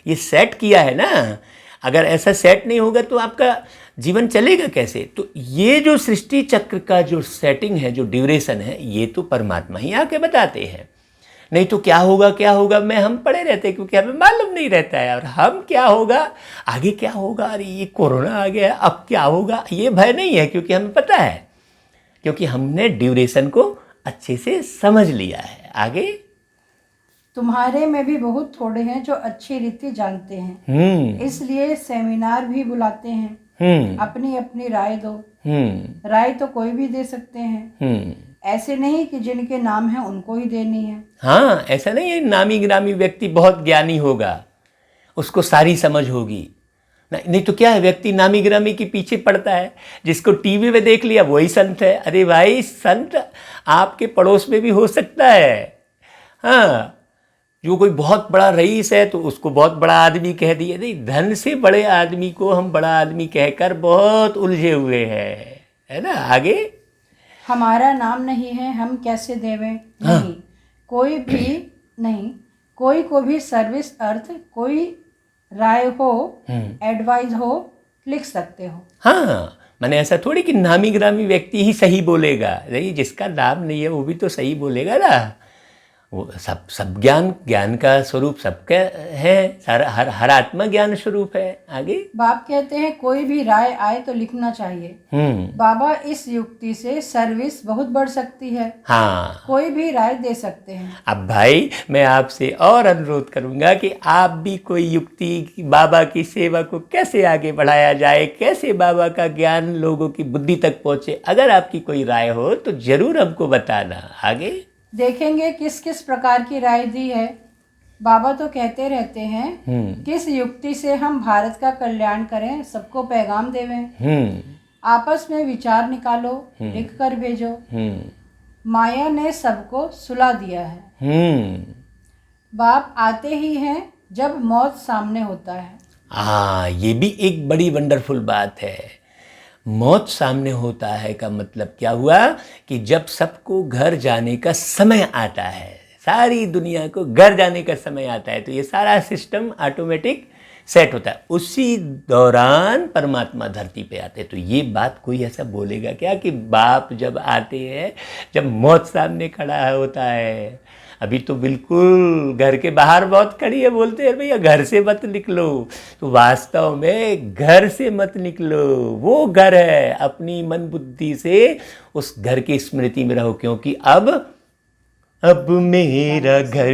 ये सेट किया है ना। अगर ऐसा सेट नहीं होगा तो आपका जीवन चलेगा कैसे? तो ये जो सृष्टि चक्र का जो सेटिंग है, जो ड्यूरेशन है, ये तो परमात्मा ही आके बताते हैं। नहीं तो क्या होगा में हम पड़े रहते हैं, क्योंकि हमें मालूम नहीं रहता है। और हम क्या होगा, आगे क्या होगा, अरे ये कोरोना आ गया, अब क्या होगा, ये भय नहीं है, क्योंकि हमें पता है, क्योंकि हमने ड्यूरेशन को अच्छे से समझ लिया है। आगे, तुम्हारे में भी बहुत थोड़े हैं जो अच्छी रीति जानते हैं, इसलिए सेमिनार भी बुलाते हैं। अपनी अपनी राय दो। राय तो कोई भी दे सकते हैं, ऐसे नहीं कि जिनके नाम है उनको ही देनी है। हाँ, ऐसा नहीं है नामी गिरामी व्यक्ति बहुत ज्ञानी होगा, उसको सारी समझ होगी। नहीं तो क्या है, व्यक्ति नामी गिरामी के पीछे पड़ता है, जिसको टीवी में देख लिया वही संत है। अरे भाई, संत आपके पड़ोस में भी हो सकता है। हाँ, जो कोई बहुत बड़ा रईस है तो उसको बहुत बड़ा आदमी कह दिया। नहीं, धन से बड़े आदमी को हम बड़ा आदमी कहकर बहुत उलझे हुए हैं, है ना। आगे, हमारा नाम नहीं है, हम कैसे देवें। नहीं, कोई भी नहीं, कोई को भी सर्विस अर्थ, कोई राय हो, एडवाइस हो, लिख सकते हो। हाँ, मैंने ऐसा थोड़ी कि नामी ग्रामी व्यक्ति ही सही बोलेगा। नहीं, जिसका नाम नहीं है वो भी तो सही बोलेगा ना। वो सब ज्ञान का स्वरूप सबका है, हर आत्मा ज्ञान स्वरूप है। आगे, बाप कहते हैं कोई भी राय आए तो लिखना चाहिए। बाबा, इस युक्ति से सर्विस बहुत बढ़ सकती है। हाँ, कोई भी राय दे सकते हैं। अब भाई, मैं आपसे और अनुरोध करूंगा कि आप भी कोई युक्ति, बाबा की सेवा को कैसे आगे बढ़ाया जाए, कैसे बाबा का ज्ञान लोगों की बुद्धि तक पहुंचे, अगर आपकी कोई राय हो तो जरूर हमको बताना। आगे देखेंगे किस किस प्रकार की राय दी है। बाबा तो कहते रहते हैं किस युक्ति से हम भारत का कल्याण करें, सबको पैगाम देवें। आपस में विचार निकालो, लिख कर भेजो। माया ने सबको सुला दिया है। बाप आते ही हैं जब मौत सामने होता है। हाँ, ये भी एक बड़ी वंडरफुल बात है। मौत सामने होता है का मतलब क्या हुआ कि जब सबको घर जाने का समय आता है, सारी दुनिया को घर जाने का समय आता है, तो ये सारा सिस्टम ऑटोमेटिक सेट होता है। उसी दौरान परमात्मा धरती पे आते हैं। तो ये बात कोई ऐसा बोलेगा क्या कि बाप जब आते हैं, जब मौत सामने खड़ा होता है। अभी तो बिल्कुल घर के बाहर मौत खड़ी है, बोलते हैं भैया घर से मत निकलो। तो वास्तव में घर से मत निकलो, वो घर है, अपनी मन बुद्धि से उस घर की स्मृति में रहो। क्योंकि अब मेरा घर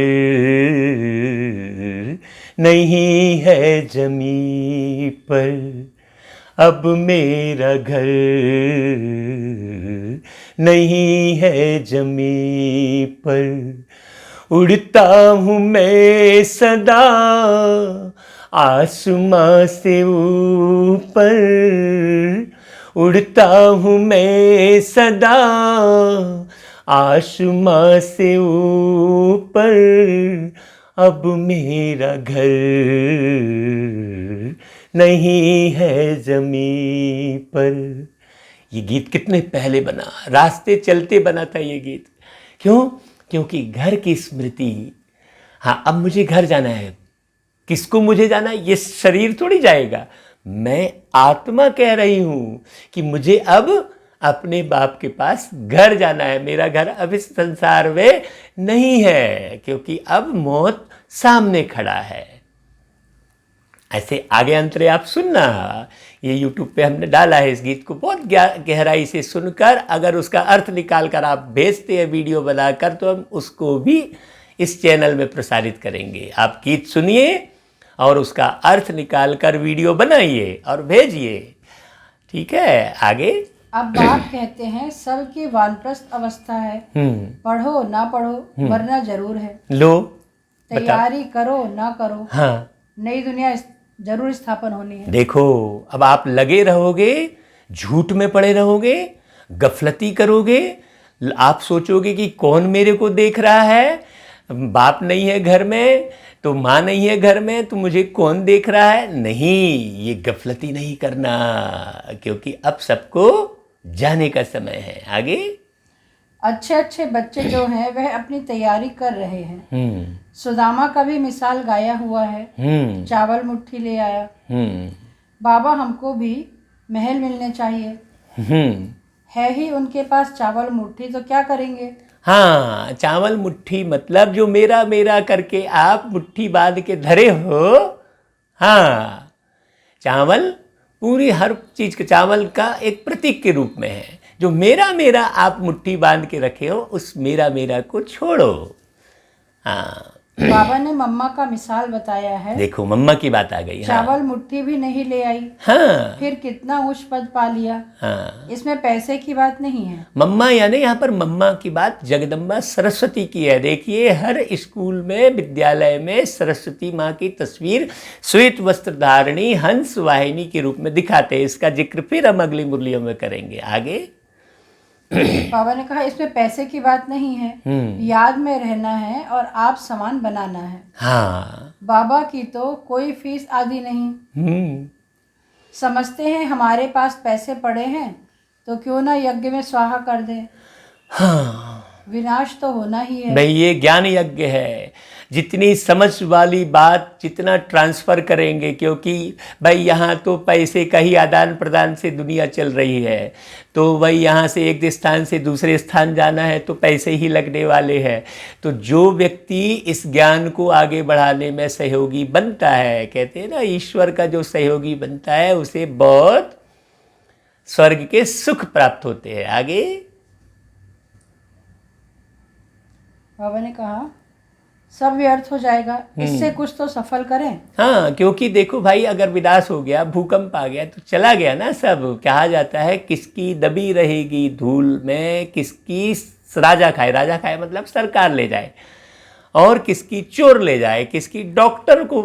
नहीं है जमीन पर, अब मेरा घर नहीं है जमीन पर। उड़ता हूँ मैं सदा आसमां से ऊपर, उड़ता हूँ मैं सदा आसमां से ऊपर। अब मेरा घर नहीं है जमीन पर। ये गीत कितने पहले बना, रास्ते चलते बना था ये गीत। क्यों? क्योंकि घर की स्मृति। हाँ, अब मुझे घर जाना है। किसको मुझे जाना है? ये शरीर थोड़ी जाएगा, मैं आत्मा कह रही हूँ कि मुझे अब अपने बाप के पास घर जाना है। मेरा घर अब इस संसार में नहीं है, क्योंकि अब मौत सामने खड़ा है। ऐसे आगे अंतरे आप सुनना। ये YouTube पे हमने डाला है इस गीत को, बहुत गहराई से सुनकर अगर उसका अर्थ निकाल कर आप भेजते हैं वीडियो बनाकर, तो हम उसको भी इस चैनल में प्रसारित करेंगे। आप गीत सुनिए और उसका अर्थ निकाल कर वीडियो बनाइए और भेजिए। ठीक है, आगे। अब बाप कहते हैं सब की वानप्रस्थ अवस्था है, पढ़ो ना पढ़ो मरना जरूर है। लो, तैयारी करो ना करो, हाँ, नई दुनिया जरूर स्थापन होनी है। देखो, अब आप लगे रहोगे, झूठ में पड़े रहोगे, गफलती करोगे, आप सोचोगे कि कौन मेरे को देख रहा है, बाप नहीं है घर में, तो माँ नहीं है घर में, तो मुझे कौन देख रहा है? नहीं, ये गफलती नहीं करना, क्योंकि अब सबको जाने का समय है। आगे। अच्छे अच्छे बच्चे जो हैं वह अपनी तैयारी कर रहे हैं। सुदामा का भी मिसाल गाया हुआ है। चावल मुट्ठी ले आया। बाबा हमको भी महल मिलने चाहिए। है ही उनके पास चावल मुट्ठी, तो क्या करेंगे? हाँ, चावल मुट्ठी मतलब जो मेरा मेरा करके आप मुट्ठी बांध के धरे हो। हाँ, चावल पूरी हर चीज के चावल का एक प्रतीक के रूप में है। जो मेरा मेरा आप मुट्ठी बांध के रखे हो, उस मेरा मेरा को छोड़ो। हाँ, बाबा ने मम्मा का मिसाल बताया है। देखो मम्मा की बात आ गई। चावल मुट्ठी भी नहीं ले आई। हाँ, फिर कितना उच्च पद पा लिया। हाँ, इसमें पैसे की बात नहीं है। मम्मा यानी यहाँ पर मम्मा की बात जगदम्बा सरस्वती की है। देखिए हर स्कूल में, विद्यालय में सरस्वती माँ की तस्वीर श्वेत वस्त्र धारणी हंस वाहिनी के रूप में दिखाते हैं। इसका जिक्र फिर हम अगली मुरलियों में करेंगे। आगे। बाबा ने कहा इसमें पैसे की बात नहीं है, याद में रहना है और आप समान बनाना है। हाँ, बाबा की तो कोई फीस आदि नहीं। समझते हैं हमारे पास पैसे पड़े हैं तो क्यों ना यज्ञ में स्वाहा कर दें। हाँ, विनाश तो होना ही है। भाई ये ज्ञान यज्ञ है। जितनी समझ वाली बात जितना ट्रांसफ़र करेंगे, क्योंकि भाई यहाँ तो पैसे का ही आदान प्रदान से दुनिया चल रही है। तो भाई यहाँ से एक स्थान से दूसरे स्थान जाना है तो पैसे ही लगने वाले हैं। तो जो व्यक्ति इस ज्ञान को आगे बढ़ाने में सहयोगी बनता है, कहते हैं ना ईश्वर का जो सहयोगी बनता है उसे बहुत स्वर्ग के सुख प्राप्त होते हैं। आगे। बाबा ने कहा सब व्यर्थ हो जाएगा, इससे कुछ तो सफल करें। हाँ, क्योंकि देखो भाई अगर विनाश हो गया, भूकंप आ गया तो चला गया ना सब। कहा जाता है किसकी दबी रहेगी धूल में, किसकी राजा खाए। राजा खाए मतलब सरकार ले जाए, और किसकी चोर ले जाए, किसकी डॉक्टर को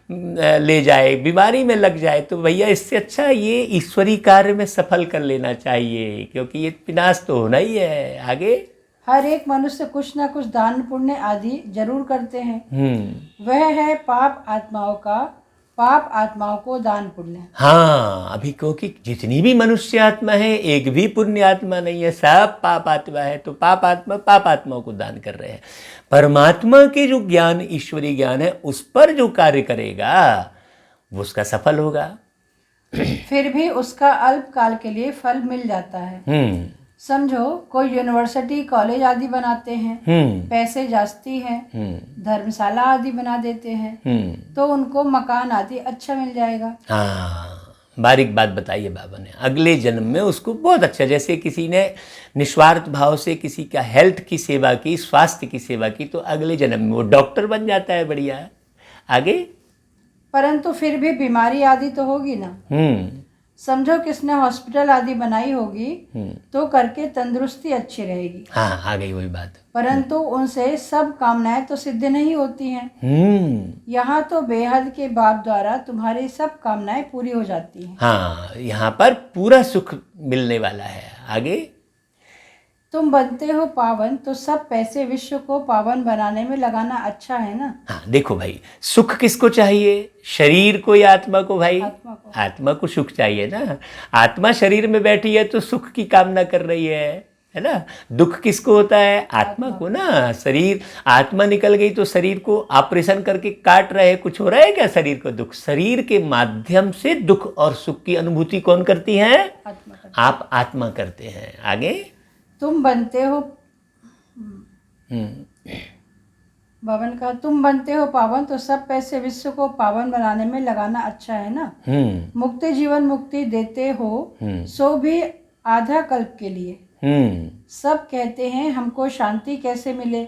ले जाए, बीमारी में लग जाए। तो भैया इससे अच्छा ये ईश्वरी कार्य में सफल कर लेना चाहिए, क्योंकि ये विनाश तो होना ही है। आगे। हर एक मनुष्य कुछ ना कुछ दान पुण्य आदि जरूर करते हैं। वह है पाप आत्माओं को दान पुण्य। हाँ, अभी क्योंकि जितनी भी मनुष्य आत्मा है एक भी पुण्य आत्मा नहीं है, सब पाप आत्मा है। तो पाप आत्माओं को दान कर रहे हैं। परमात्मा के जो ज्ञान, ईश्वरीय ज्ञान है, उस पर जो कार्य करेगा वो उसका सफल होगा। फिर भी उसका अल्प काल के लिए फल मिल जाता है। समझो कोई यूनिवर्सिटी कॉलेज आदि बनाते हैं, पैसे जास्ती हैं, धर्मशाला आदि बना देते हैं, तो उनको मकान आदि अच्छा मिल जाएगा। हाँ, बारीक बात बताइए बाबा ने। अगले जन्म में उसको बहुत अच्छा, जैसे किसी ने निस्वार्थ भाव से किसी का हेल्थ की सेवा की, स्वास्थ्य की सेवा की, तो अगले जन्म में वो डॉक्टर बन जाता है। बढ़िया। आगे। परंतु फिर भी बीमारी आदि तो होगी ना। समझो किसने हॉस्पिटल आदि बनाई होगी तो करके तंदुरुस्ती अच्छी रहेगी। हाँ, आ गई वही बात। परंतु उनसे सब कामनाएं तो सिद्ध नहीं होती हैं। यहाँ तो बेहद के बाप द्वारा तुम्हारी सब कामनाएं पूरी हो जाती हैं। हाँ, यहाँ पर पूरा सुख मिलने वाला है। आगे। तुम बनते हो पावन तो सब पैसे विश्व को पावन बनाने में लगाना अच्छा है ना। हाँ, देखो भाई सुख किसको चाहिए? शरीर को या आत्मा को? भाई आत्मा को सुख चाहिए ना। आत्मा शरीर में बैठी है तो सुख की कामना कर रही है ना। दुख किसको होता है? आत्मा को ना। शरीर, आत्मा निकल गई तो शरीर को ऑपरेशन करके काट रहे, कुछ हो रहा है क्या शरीर को? दुख। शरीर के माध्यम से दुख और सुख की अनुभूति कौन करती है? आप आत्मा करते हैं। आगे। तुम बनते हो बाबा ने कहा तुम बनते हो पावन तो सब पैसे विश्व को पावन बनाने में लगाना अच्छा है ना। मुक्ति जीवन मुक्ति देते हो सो भी आधा कल्प के लिए। सब कहते हैं हमको शांति कैसे मिले,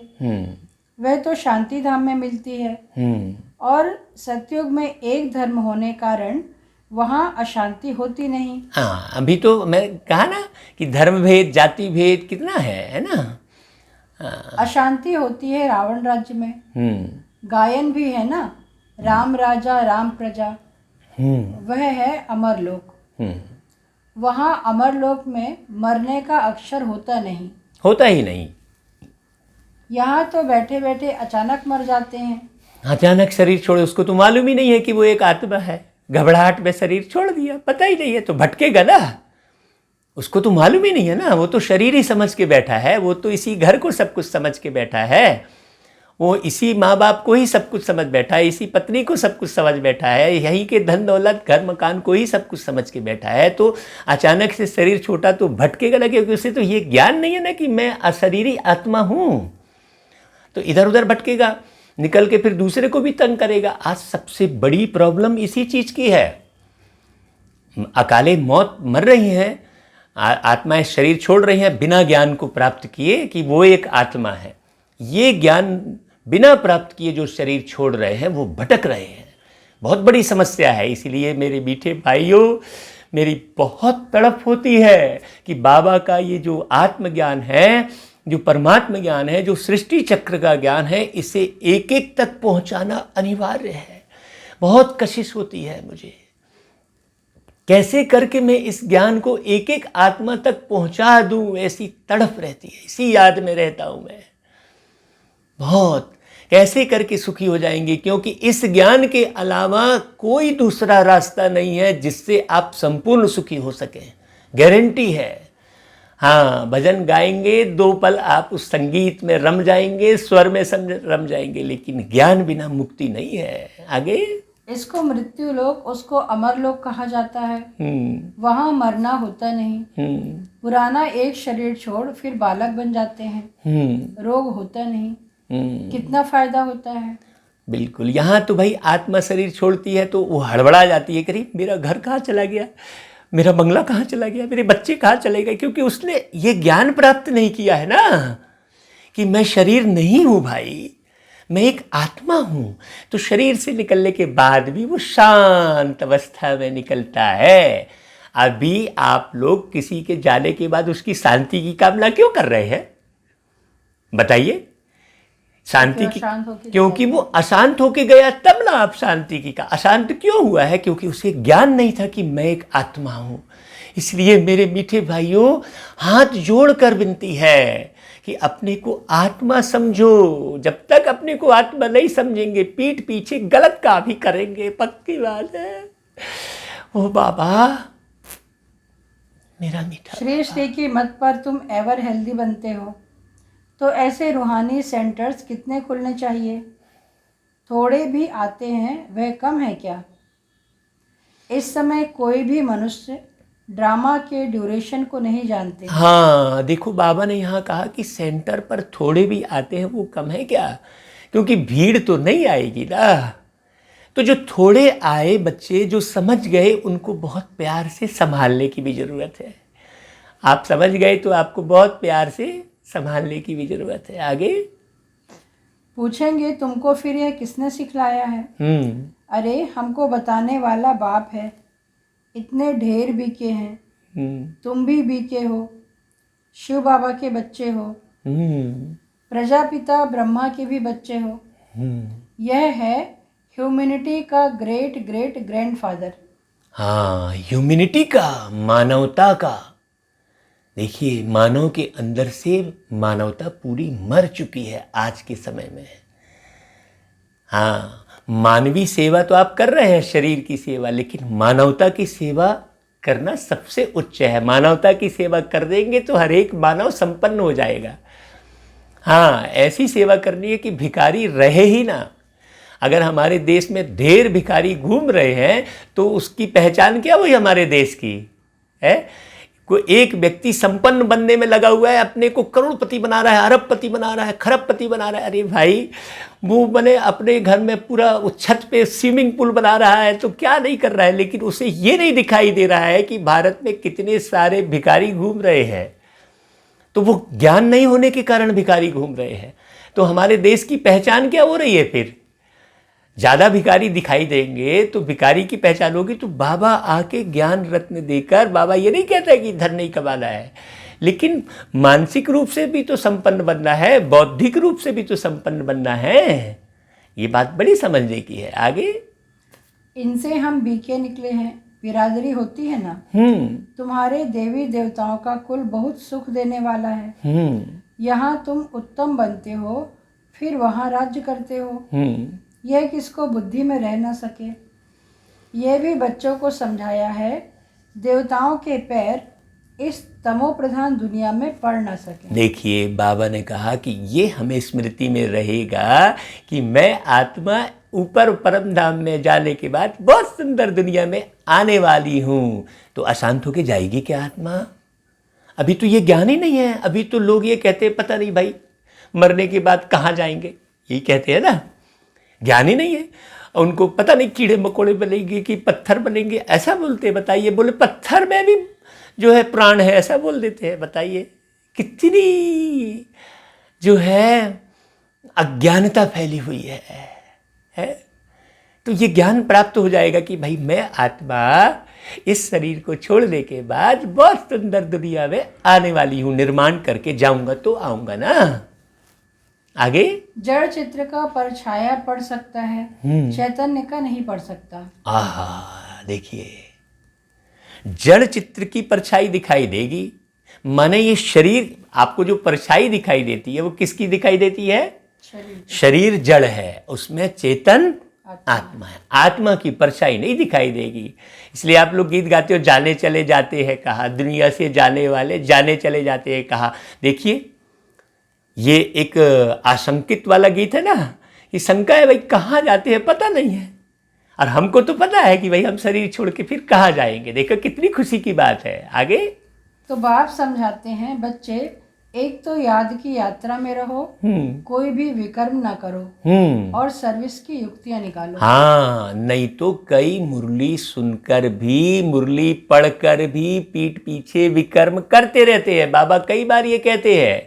वह तो शांति धाम में मिलती है। और सतयुग में एक धर्म होने कारण वहाँ अशांति होती नहीं। हाँ, अभी तो मैं कहा ना कि धर्म भेद, जाति भेद कितना है ना। अशांति होती है रावण राज्य में। गायन भी है ना, राम राजा राम प्रजा। वह है अमरलोक। वहाँ अमरलोक में मरने का अक्षर होता नहीं। होता ही नहीं। यहाँ तो बैठे बैठे अचानक मर जाते हैं। अचानक शरीर छोड़े, उसको तो मालूम ही नहीं है कि वो एक आत्मा है। घबराहट में शरीर छोड़ दिया, पता ही नहीं है, तो भटकेगा ना। उसको तो मालूम ही नहीं है ना, वो तो शरीर ही समझ के बैठा है, वो तो इसी घर को सब कुछ समझ के बैठा है, वो इसी माँ बाप को ही सब कुछ समझ बैठा है, इसी पत्नी को सब कुछ समझ बैठा है, यहीं के धन दौलत घर मकान को ही सब कुछ समझ के बैठा है। तो अचानक से शरीर छोटा तो भटकेगा ना, क्योंकि उसे तो ये ज्ञान नहीं है ना कि मैं अशरीरी आत्मा हूँ। तो इधर उधर भटकेगा, निकल के फिर दूसरे को भी तंग करेगा। आज सबसे बड़ी प्रॉब्लम इसी चीज़ की है। अकाले मौत मर रही हैं, आत्माएं शरीर छोड़ रही हैं बिना ज्ञान को प्राप्त किए कि वो एक आत्मा है। ये ज्ञान बिना प्राप्त किए जो शरीर छोड़ रहे हैं वो भटक रहे हैं। बहुत बड़ी समस्या है। इसीलिए मेरे मीठे भाइयों, मेरी बहुत तड़प होती है कि बाबा का ये जो आत्मज्ञान है, जो परमात्मा ज्ञान है, जो सृष्टि चक्र का ज्ञान है, इसे एक एक तक पहुंचाना अनिवार्य है। बहुत कशिश होती है मुझे, कैसे करके मैं इस ज्ञान को एक एक आत्मा तक पहुंचा दूं, ऐसी तड़प रहती है, इसी याद में रहता हूं मैं बहुत। कैसे करके सुखी हो जाएंगे, क्योंकि इस ज्ञान के अलावा कोई दूसरा रास्ता नहीं है जिससे आप संपूर्ण सुखी हो सकें, गारंटी है। हाँ, भजन गाएंगे, 2 पल आप उस संगीत में रम जाएंगे, स्वर में रम जाएंगे, लेकिन ज्ञान बिना मुक्ति नहीं है। आगे इसको मृत्यु लोक, उसको अमर लोक कहा जाता है। वहाँ मरना होता नहीं। पुराना एक शरीर छोड़ फिर बालक बन जाते हैं। रोग होता नहीं। कितना फायदा होता है। बिल्कुल। यहाँ तो भाई आत्मा शरीर छोड़ती है तो वो हड़बड़ा जाती है, करीब मेरा घर कहाँ चला गया, मेरा बंगला कहाँ चला गया, मेरे बच्चे कहाँ चले गए, क्योंकि उसने ये ज्ञान प्राप्त नहीं किया है ना कि मैं शरीर नहीं हूँ भाई, मैं एक आत्मा हूँ। तो शरीर से निकलने के बाद भी वो शांत अवस्था में निकलता है। अभी आप लोग किसी के जाने के बाद उसकी शांति की कामना क्यों कर रहे हैं, बताइए। शांति की, क्योंकि वो अशांत होके गया, तब ना आप शांति की का। अशांत क्यों हुआ है, क्योंकि उसे ज्ञान नहीं था कि मैं एक आत्मा हूँ। इसलिए मेरे मीठे भाइयों, हाथ जोड़कर विनती है कि अपने को आत्मा समझो। जब तक अपने को आत्मा नहीं समझेंगे, पीठ पीछे गलत काम ही करेंगे, पक्की बात है। ओ बाबा मेरा मीठा, श्री श्री की मत पर तुम एवर हेल्दी बनते हो, तो ऐसे रूहानी सेंटर्स कितने खुलने चाहिए। थोड़े भी आते हैं, वह कम है क्या। इस समय कोई भी मनुष्य ड्रामा के ड्यूरेशन को नहीं जानते। हाँ देखो, बाबा ने यहाँ कहा कि सेंटर पर थोड़े भी आते हैं वो कम है क्या, क्योंकि भीड़ तो नहीं आएगी ना। तो जो थोड़े आए बच्चे जो समझ गए, उनको बहुत प्यार से संभालने की भी ज़रूरत है। आप समझ गए तो आपको बहुत प्यार से संभालने की भी ज़रूरत है। आगे पूछेंगे तुमको फिर यह किसने सिखलाया है। अरे हमको बताने वाला बाप है। इतने ढेर बीके हैं, तुम भी बीके हो, शिव बाबा के बच्चे हो, प्रजापिता ब्रह्मा के भी बच्चे हो। यह है ह्यूमैनिटी का ग्रेट ग्रेट ग्रैंडफादर। हाँ, ह्यूमैनिटी का, मानवता का। देखिए, मानव के अंदर से मानवता पूरी मर चुकी है आज के समय में। हाँ, मानवीय सेवा तो आप कर रहे हैं, शरीर की सेवा, लेकिन मानवता की सेवा करना सबसे उच्च है। मानवता की सेवा कर देंगे तो हर एक मानव संपन्न हो जाएगा। हाँ, ऐसी सेवा करनी है कि भिखारी रहे ही ना। अगर हमारे देश में ढेर भिखारी घूम रहे हैं तो उसकी पहचान क्या हुई हमारे देश की है। कोई एक व्यक्ति संपन्न बनने में लगा हुआ है, अपने को करोड़पति बना रहा है, अरबपति बना रहा है, खरबपति बना रहा है। अरे भाई, वो बने अपने घर में पूरा छत पे स्विमिंग पूल बना रहा है तो क्या नहीं कर रहा है, लेकिन उसे ये नहीं दिखाई दे रहा है कि भारत में कितने सारे भिखारी घूम रहे हैं। तो वो ज्ञान नहीं होने के कारण भिखारी घूम रहे हैं। तो हमारे देश की पहचान क्या हो रही है फिर। ज़्यादा भिखारी दिखाई देंगे तो भिखारी की पहचान होगी। तो बाबा आके ज्ञान रत्न देकर, बाबा ये नहीं कहता है कि धन नहीं कमाना है, लेकिन मानसिक रूप से भी तो संपन्न बनना है, बौद्धिक रूप से भी तो संपन्न बनना है। ये बात बड़ी समझने की है। आगे इनसे हम बीके निकले हैं, बिरादरी होती है ना। तुम्हारे देवी देवताओं का कुल बहुत सुख देने वाला है। यहाँ तुम उत्तम बनते हो, फिर वहाँ राज्य करते हो। यह किसको बुद्धि में रह न सके। यह भी बच्चों को समझाया है, देवताओं के पैर इस तमो प्रधान दुनिया में पड़ न सके। देखिए, बाबा ने कहा कि ये हमें स्मृति में रहेगा कि मैं आत्मा ऊपर परम धाम में जाने के बाद बहुत सुंदर दुनिया में आने वाली हूँ। तो अशांत होके जाएगी क्या आत्मा? अभी तो ये ज्ञान ही नहीं है। अभी तो लोग ये कहते हैं पता नहीं भाई मरने के बाद कहाँ जाएंगे, यही कहते हैं ना। ज्ञान ही नहीं है उनको, पता नहीं कीड़े मकोड़े बनेंगे कि पत्थर बनेंगे, ऐसा बोलते हैं। बताइए, बोले पत्थर में भी जो है प्राण है, ऐसा बोल देते हैं। बताइए कितनी जो है अज्ञानता फैली हुई है? तो ये ज्ञान प्राप्त हो जाएगा कि भाई मैं आत्मा इस शरीर को छोड़ने के बाद बहुत सुंदर दुनिया में आने वाली हूँ, निर्माण करके जाऊंगा तो आऊंगा ना। आगे, जड़ चित्र का परछाया पड़ सकता है, चैतन्य का नहीं पड़ सकता। आहा, देखिए, जड़ चित्र की परछाई दिखाई देगी, माने ये शरीर आपको जो परछाई दिखाई देती है वो किसकी दिखाई देती है? शरीर जड़ है, उसमें चेतन आत्मा है। आत्मा की परछाई नहीं दिखाई देगी। इसलिए आप लोग गीत गाते हो, जाने चले जाते हैं कहा, दुनिया से जाने वाले जाने चले जाते हैं कहा। देखिए, ये एक आशंकित वाला गीत है ना, ये शंका है भाई कहाँ जाते हैं पता नहीं है, और हमको तो पता है कि भाई हम शरीर छोड़ के फिर कहाँ जाएंगे। देखो कितनी खुशी की बात है। आगे, तो बाप समझाते हैं, बच्चे एक तो याद की यात्रा में रहो, कोई भी विकर्म ना करो, और सर्विस की युक्तियां निकालो। हाँ, नहीं तो कई मुरली सुनकर भी, मुरली पढ़कर भी पीठ पीछे विकर्म करते रहते हैं। बाबा कई बार ये कहते हैं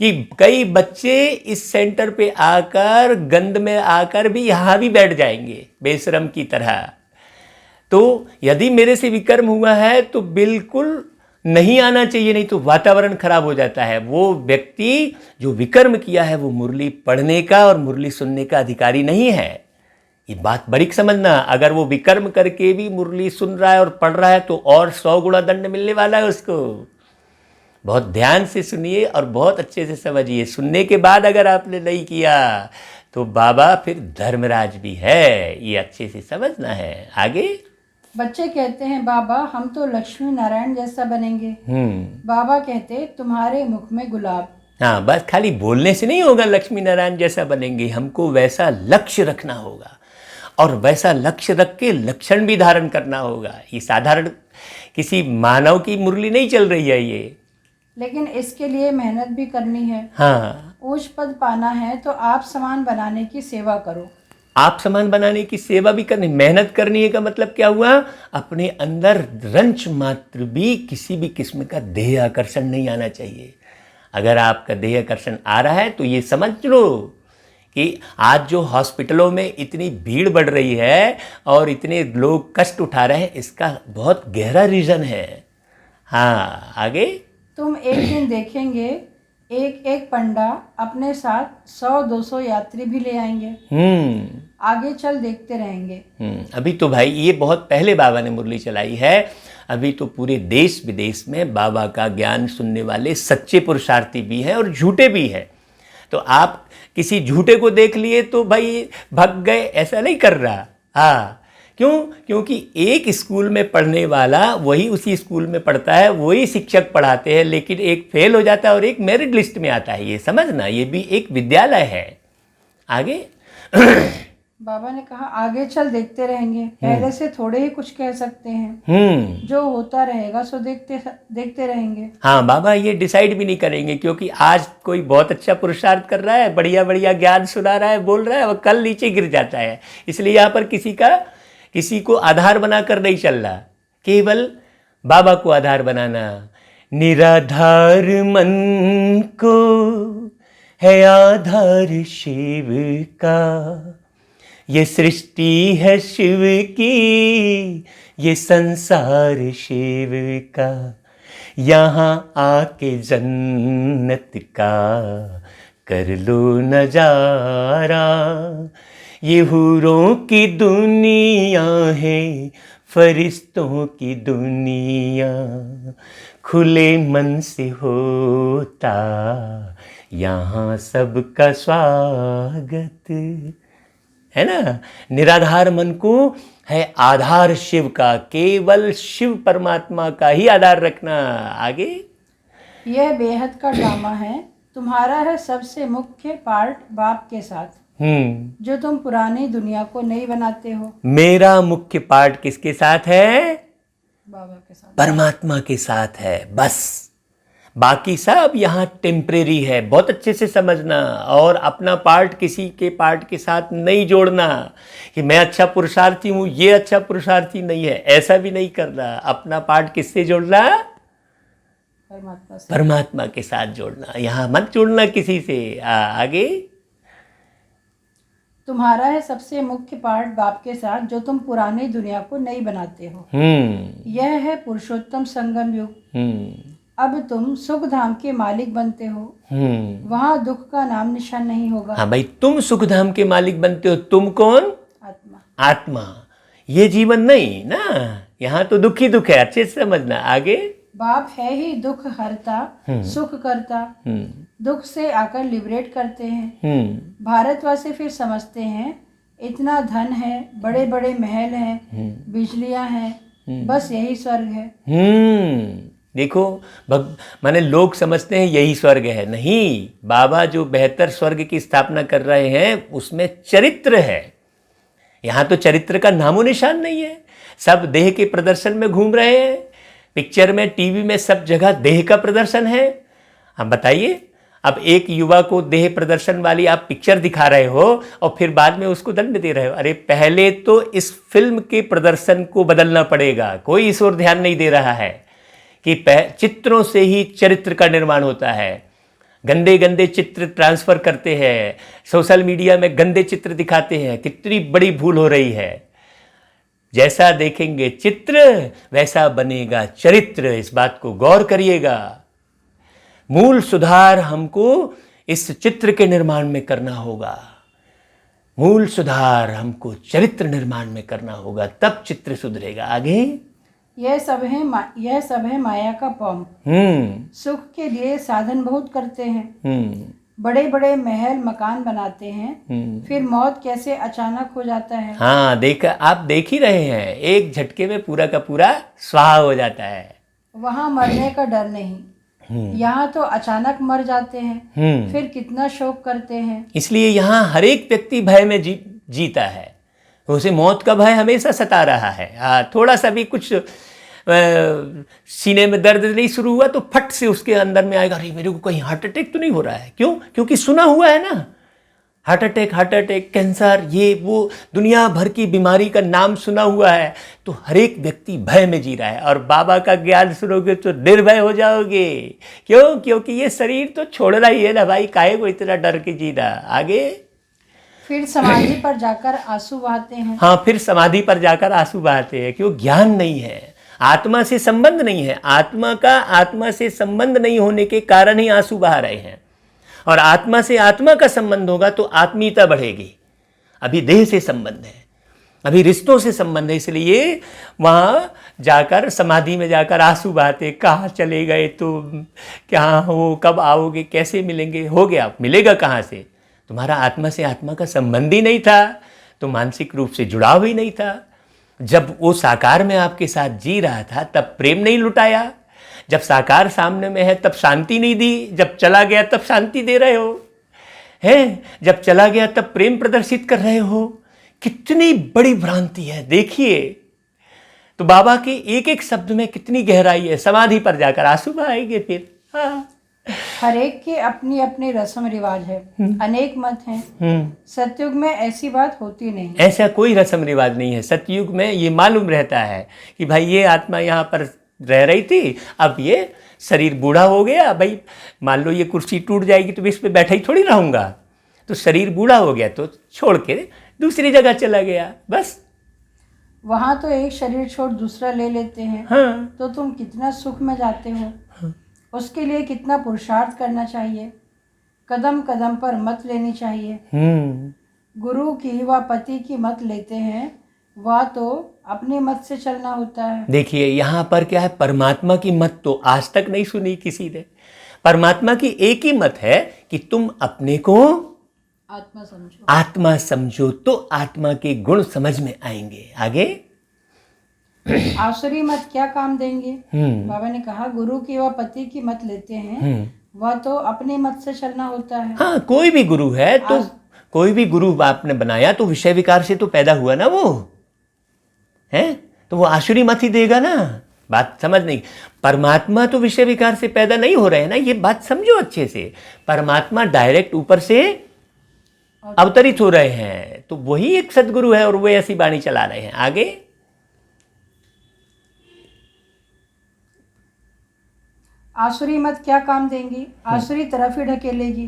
कि कई बच्चे इस सेंटर पे आकर, गंद में आकर भी यहाँ भी बैठ जाएंगे बेशरम की तरह। तो यदि मेरे से विकर्म हुआ है तो बिल्कुल नहीं आना चाहिए, नहीं तो वातावरण खराब हो जाता है। वो व्यक्ति जो विकर्म किया है वो मुरली पढ़ने का और मुरली सुनने का अधिकारी नहीं है। ये बात बड़ी समझना। अगर वो विकर्म करके भी मुरली सुन रहा है और पढ़ रहा है तो और 100 गुना दंड मिलने वाला है उसको। बहुत ध्यान से सुनिए और बहुत अच्छे से समझिए। सुनने के बाद अगर आपने नहीं किया तो बाबा फिर धर्मराज भी है, ये अच्छे से समझना है। आगे, बच्चे कहते हैं, बाबा हम तो लक्ष्मी नारायण जैसा बनेंगे। बाबा कहते, तुम्हारे मुख में गुलाब। हाँ, बस खाली बोलने से नहीं होगा लक्ष्मी नारायण जैसा बनेंगे, हमको वैसा लक्ष्य रखना होगा और वैसा लक्ष्य रख के लक्षण भी धारण करना होगा। ये साधारण किसी मानव की मुरली नहीं चल रही है ये, लेकिन इसके लिए मेहनत भी करनी है। हाँ, ऊंच पद पाना है तो आप समान बनाने की सेवा करो। आप समान बनाने की सेवा भी करनी, मेहनत करनी है का मतलब क्या हुआ? अपने अंदर रंच मात्र भी किसी भी किस्म का देह आकर्षण नहीं आना चाहिए। अगर आपका देह आकर्षण आ रहा है तो ये समझ लो कि आज जो हॉस्पिटलों में इतनी भीड़ बढ़ रही है और इतने लोग कष्ट उठा रहे हैं, इसका बहुत गहरा रीज़न है। हाँ, आगे, तुम एक दिन देखेंगे एक एक पंडा अपने साथ 100-200 यात्री भी ले आएंगे। आगे चल देखते रहेंगे। अभी तो भाई ये बहुत पहले बाबा ने मुरली चलाई है। अभी तो पूरे देश विदेश में बाबा का ज्ञान सुनने वाले सच्चे पुरुषार्थी भी हैं और झूठे भी हैं। तो आप किसी झूठे को देख लिए तो भाई भग गए, ऐसा नहीं कर रहा। हाँ, क्यों? क्योंकि एक स्कूल में पढ़ने वाला वही उसी स्कूल में पढ़ता है, वही शिक्षक पढ़ाते हैं, लेकिन एक फेल हो जाता है और एक मेरिट लिस्ट में आता है। ये समझना, ये भी एक विद्यालय है। आगे, बाबा ने कहा, आगे चल देखते रहेंगे। पहले से थोड़े ही कुछ कह सकते हैं। जो होता रहेगा सो देखते रहेंगे। हाँ, बाबा ये डिसाइड भी नहीं करेंगे, क्योंकि आज कोई बहुत अच्छा पुरुषार्थ कर रहा है, बढ़िया बढ़िया ज्ञान सुना रहा है, बोल रहा है, वो कल नीचे गिर जाता है। इसलिए यहाँ पर किसी को आधार बनाकर नहीं चल रहा, केवल बाबा को आधार बनाना। निराधार मन को है आधार शिव का, ये सृष्टि है शिव की, ये संसार शिव का, यहाँ आके जन्नत का कर लो नजारा। ये हूरों की दुनिया है, फरिश्तों की दुनिया खुले मन से होता, यहाँ सबका स्वागत। है ना, निराधार मन को है आधार शिव का, केवल शिव परमात्मा का ही आधार रखना। आगे, यह बेहद का ड्रामा है, तुम्हारा है सबसे मुख्य पार्ट बाप के साथ, जो तुम पुरानी दुनिया को नई बनाते हो। मेरा मुख्य पार्ट किसके साथ है? बाबा के साथ, परमात्मा के साथ है। बस बाकी सब यहाँ टेम्परेरी है, बहुत अच्छे से समझना। और अपना पार्ट किसी के पार्ट के साथ नहीं जोड़ना कि मैं अच्छा पुरुषार्थी हूँ, ये अच्छा पुरुषार्थी नहीं है, ऐसा भी नहीं करना। अपना पार्ट किससे जोड़ना? परमात्मा से, परमात्मा के साथ जोड़ना, यहाँ मत जोड़ना किसी से। आगे, तुम्हारा है सबसे मुख्य पार्ट बाप के साथ, जो तुम पुरानी दुनिया को नई बनाते हो। यह है पुरुषोत्तम संगम युग। अब तुम सुख धाम के मालिक बनते हो, वहाँ दुख का नाम निशान नहीं होगा। हाँ भाई, तुम सुख धाम के मालिक बनते हो। तुम कौन? आत्मा। आत्मा। ये जीवन नहीं ना, यहाँ तो दुख ही दुख है, अच्छे से समझना। आगे, बाप है ही दुख हरता, सुख करता, दुख से आकर लिबरेट करते हैं। भारतवासी फिर समझते हैं इतना धन है, बड़े बड़े महल हैं, बिजलियां हैं, बस यही स्वर्ग है। देखो, माने लोग समझते हैं यही स्वर्ग है। नहीं, बाबा जो बेहतर स्वर्ग की स्थापना कर रहे हैं उसमें चरित्र है। यहाँ तो चरित्र का नामो निशान नहीं है। सब देह के प्रदर्शन में घूम रहे हैं, पिक्चर में, टीवी में, सब जगह देह का प्रदर्शन है। हम बताइए, अब एक युवा को देह प्रदर्शन वाली आप पिक्चर दिखा रहे हो और फिर बाद में उसको दंड दे रहे हो। अरे पहले तो इस फिल्म के प्रदर्शन को बदलना पड़ेगा। कोई इस ओर ध्यान नहीं दे रहा है कि चित्रों से ही चरित्र का निर्माण होता है। गंदे गंदे चित्र ट्रांसफर करते हैं, सोशल मीडिया में गंदे चित्र दिखाते हैं। कितनी बड़ी भूल हो रही है। जैसा देखेंगे चित्र वैसा बनेगा चरित्र। इस बात को गौर करिएगा। मूल सुधार हमको इस चित्र के निर्माण में करना होगा। मूल सुधार हमको चरित्र निर्माण में करना होगा, तब चित्र सुधरेगा। आगे, यह सब है माया का पॉम। सुख के लिए साधन बहुत करते हैं, बड़े बड़े महल मकान बनाते हैं, फिर मौत कैसे अचानक हो जाता है। हाँ, आप देख ही रहे हैं, एक झटके में पूरा का पूरा स्वाहा हो जाता है। वहाँ मरने का डर नहीं, यहाँ तो अचानक मर जाते हैं, फिर कितना शोक करते हैं। इसलिए यहाँ हर एक व्यक्ति भय में जीता है। उसे मौत का भय हमेशा सता रहा है। थोड़ा सा भी कुछ सीने में दर्द नहीं शुरू हुआ तो फट से उसके अंदर में आएगा, अरे मेरे को कहीं हार्ट अटैक तो नहीं हो रहा है। क्यों? क्योंकि सुना हुआ है ना, हार्ट अटैक, कैंसर, ये वो दुनिया भर की बीमारी का नाम सुना हुआ है। तो हर एक व्यक्ति भय में जी रहा है। और बाबा का ज्ञान सुनोगे तो निर्भय हो जाओगे। क्यों? क्योंकि ये शरीर तो छोड़ना ही है ना भाई, काहे को इतना डर के जीना। आगे, फिर समाधि पर जाकर आंसू बहाते हैं। हाँ, फिर समाधि पर जाकर आंसू बहाते हैं। क्यों? ज्ञान नहीं है, आत्मा से संबंध नहीं है। आत्मा से संबंध नहीं होने के कारण ही आंसू बहा रहे हैं। और आत्मा से आत्मा का संबंध होगा तो आत्मीयता बढ़ेगी। अभी देह से संबंध है, अभी रिश्तों से संबंध है। इसलिए वहाँ जाकर समाधि में जाकर आंसू बहाते, कहाँ चले गए तुम, क्या हो, कब आओगे, कैसे मिलेंगे। हो गया, मिलेगा कहाँ से? तुम्हारा आत्मा से आत्मा का संबंध ही नहीं था, तो मानसिक रूप से जुड़ाव ही नहीं था। जब वो साकार में आपके साथ जी रहा था तब प्रेम नहीं लुटाया, जब साकार सामने में है तब शांति नहीं दी, जब चला गया तब शांति दे रहे हो, हैं? जब चला गया तब प्रेम प्रदर्शित कर रहे हो। कितनी बड़ी भ्रांति है, देखिए। तो बाबा के एक एक शब्द में कितनी गहराई है। समाधि पर जाकर आंसू बहाएंगे फिर। हाँ, हर एक के अपनी अपनी रस्म रिवाज है, अनेक मत हैं। सतयुग में ऐसी बात होती नहीं। ऐसा कोई रस्म रिवाज नहीं है। सतयुग में ये मालूम रहता है कि भाई ये आत्मा यहाँ पर रह रही थी, अब ये शरीर बूढ़ा हो गया। भाई मान लो ये कुर्सी टूट जाएगी तो मैं इस पर बैठा ही थोड़ी रहूँगा। तो शरीर बूढ़ा हो गया तो छोड़ के दूसरी जगह चला गया, बस। वहाँ तो एक शरीर छोड़ दूसरा ले लेते हैं। हाँ। तो तुम कितना सुख में जाते हो। हाँ। उसके लिए कितना पुरुषार्थ करना चाहिए। कदम कदम पर मत लेनी चाहिए। गुरु की व पति की मत लेते हैं, वह तो अपने मत से चलना होता है। देखिए यहाँ पर क्या है, परमात्मा की मत तो आज तक नहीं सुनी किसी ने। परमात्मा की एक ही मत है कि तुम अपने को आत्मा समझो, तो आत्मा के गुण समझ में आएंगे। आगे आसुरी मत क्या काम देंगे। बाबा ने कहा गुरु की व पति की मत लेते हैं, वह तो अपने मत से चलना होता है। हाँ, कोई भी गुरु है तो कोई भी गुरु आपने बनाया तो विषय विकार से तो पैदा हुआ ना वो है, तो वो आसुरी मत ही देगा ना। बात समझ नहीं, परमात्मा तो विषय विकार से पैदा नहीं हो रहे हैं ना, ये बात समझो अच्छे से। परमात्मा डायरेक्ट ऊपर से अवतरित हो रहे हैं, तो वही एक सदगुरु है और वो ऐसी वाणी चला रहे हैं। आगे आसुरी मत क्या काम देंगी, आसुरी तरफ ही ढकेलेगी।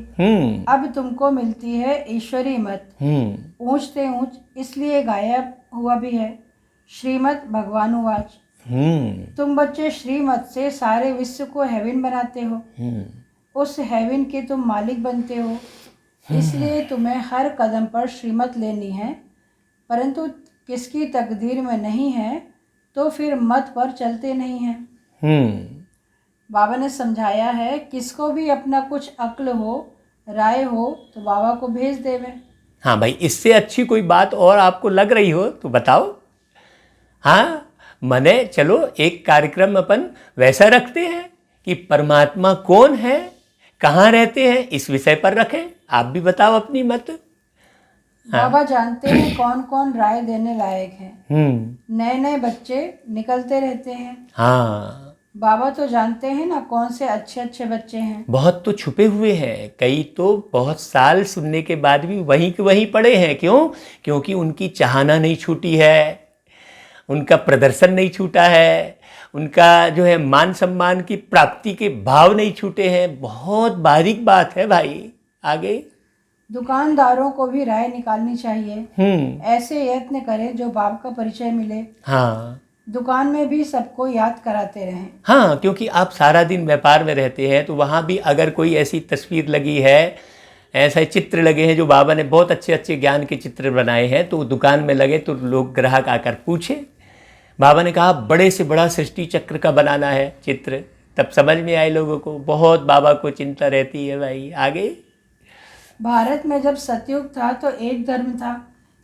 अब तुमको मिलती है ईश्वरी मत, ऊंचते ऊंच इसलिए गायब हुआ भी है। श्रीमत भगवान उवाच, तुम बच्चे श्रीमत से सारे विश्व को हेवन बनाते हो, उस हेवन के तुम मालिक बनते हो, इसलिए तुम्हें हर कदम पर श्रीमत लेनी है। परंतु किसकी तकदीर में नहीं है तो फिर मत पर चलते नहीं हैं। बाबा ने समझाया है, किसको भी अपना कुछ अक्ल हो, राय हो तो बाबा को भेज देवे। हाँ भाई, इससे अच्छी कोई बात और आपको लग रही हो तो बताओ। हाँ, मने चलो एक कार्यक्रम अपन वैसा रखते हैं कि परमात्मा कौन है, कहाँ रहते हैं, इस विषय पर रखें। आप भी बताओ अपनी मत। हाँ। बाबा जानते हैं कौन कौन राय देने लायक है। नए नए बच्चे निकलते रहते हैं। हाँ, बाबा तो जानते हैं ना कौन से अच्छे अच्छे बच्चे हैं। बहुत तो छुपे हुए हैं, कई तो बहुत साल सुनने के बाद भी वहीं के वहीं पड़े हैं। क्यों? क्योंकि उनकी चाहना नहीं छूटी है, उनका प्रदर्शन नहीं छूटा है, उनका जो है मान सम्मान की प्राप्ति के भाव नहीं छूटे हैं। बहुत बारीक बात है भाई। आगे दुकानदारों को भी राय निकालनी चाहिए। ऐसे यत्न करें जो बाप का परिचय मिले। हाँ, दुकान में भी सबको याद कराते रहें। हाँ, क्योंकि आप सारा दिन व्यापार में रहते हैं तो वहाँ भी अगर कोई ऐसी तस्वीर लगी है, ऐसे चित्र लगे हैं जो बाबा ने बहुत अच्छे अच्छे ज्ञान के चित्र बनाए हैं, तो दुकान में लगे तो लोग ग्राहक आकर पूछे। बाबा ने कहा बड़े से बड़ा सृष्टि चक्र का बनाना है चित्र, तब समझ में आए लोगों को। बहुत बाबा को चिंता रहती है भाई। आगे भारत में जब सतयुग था तो एक धर्म था,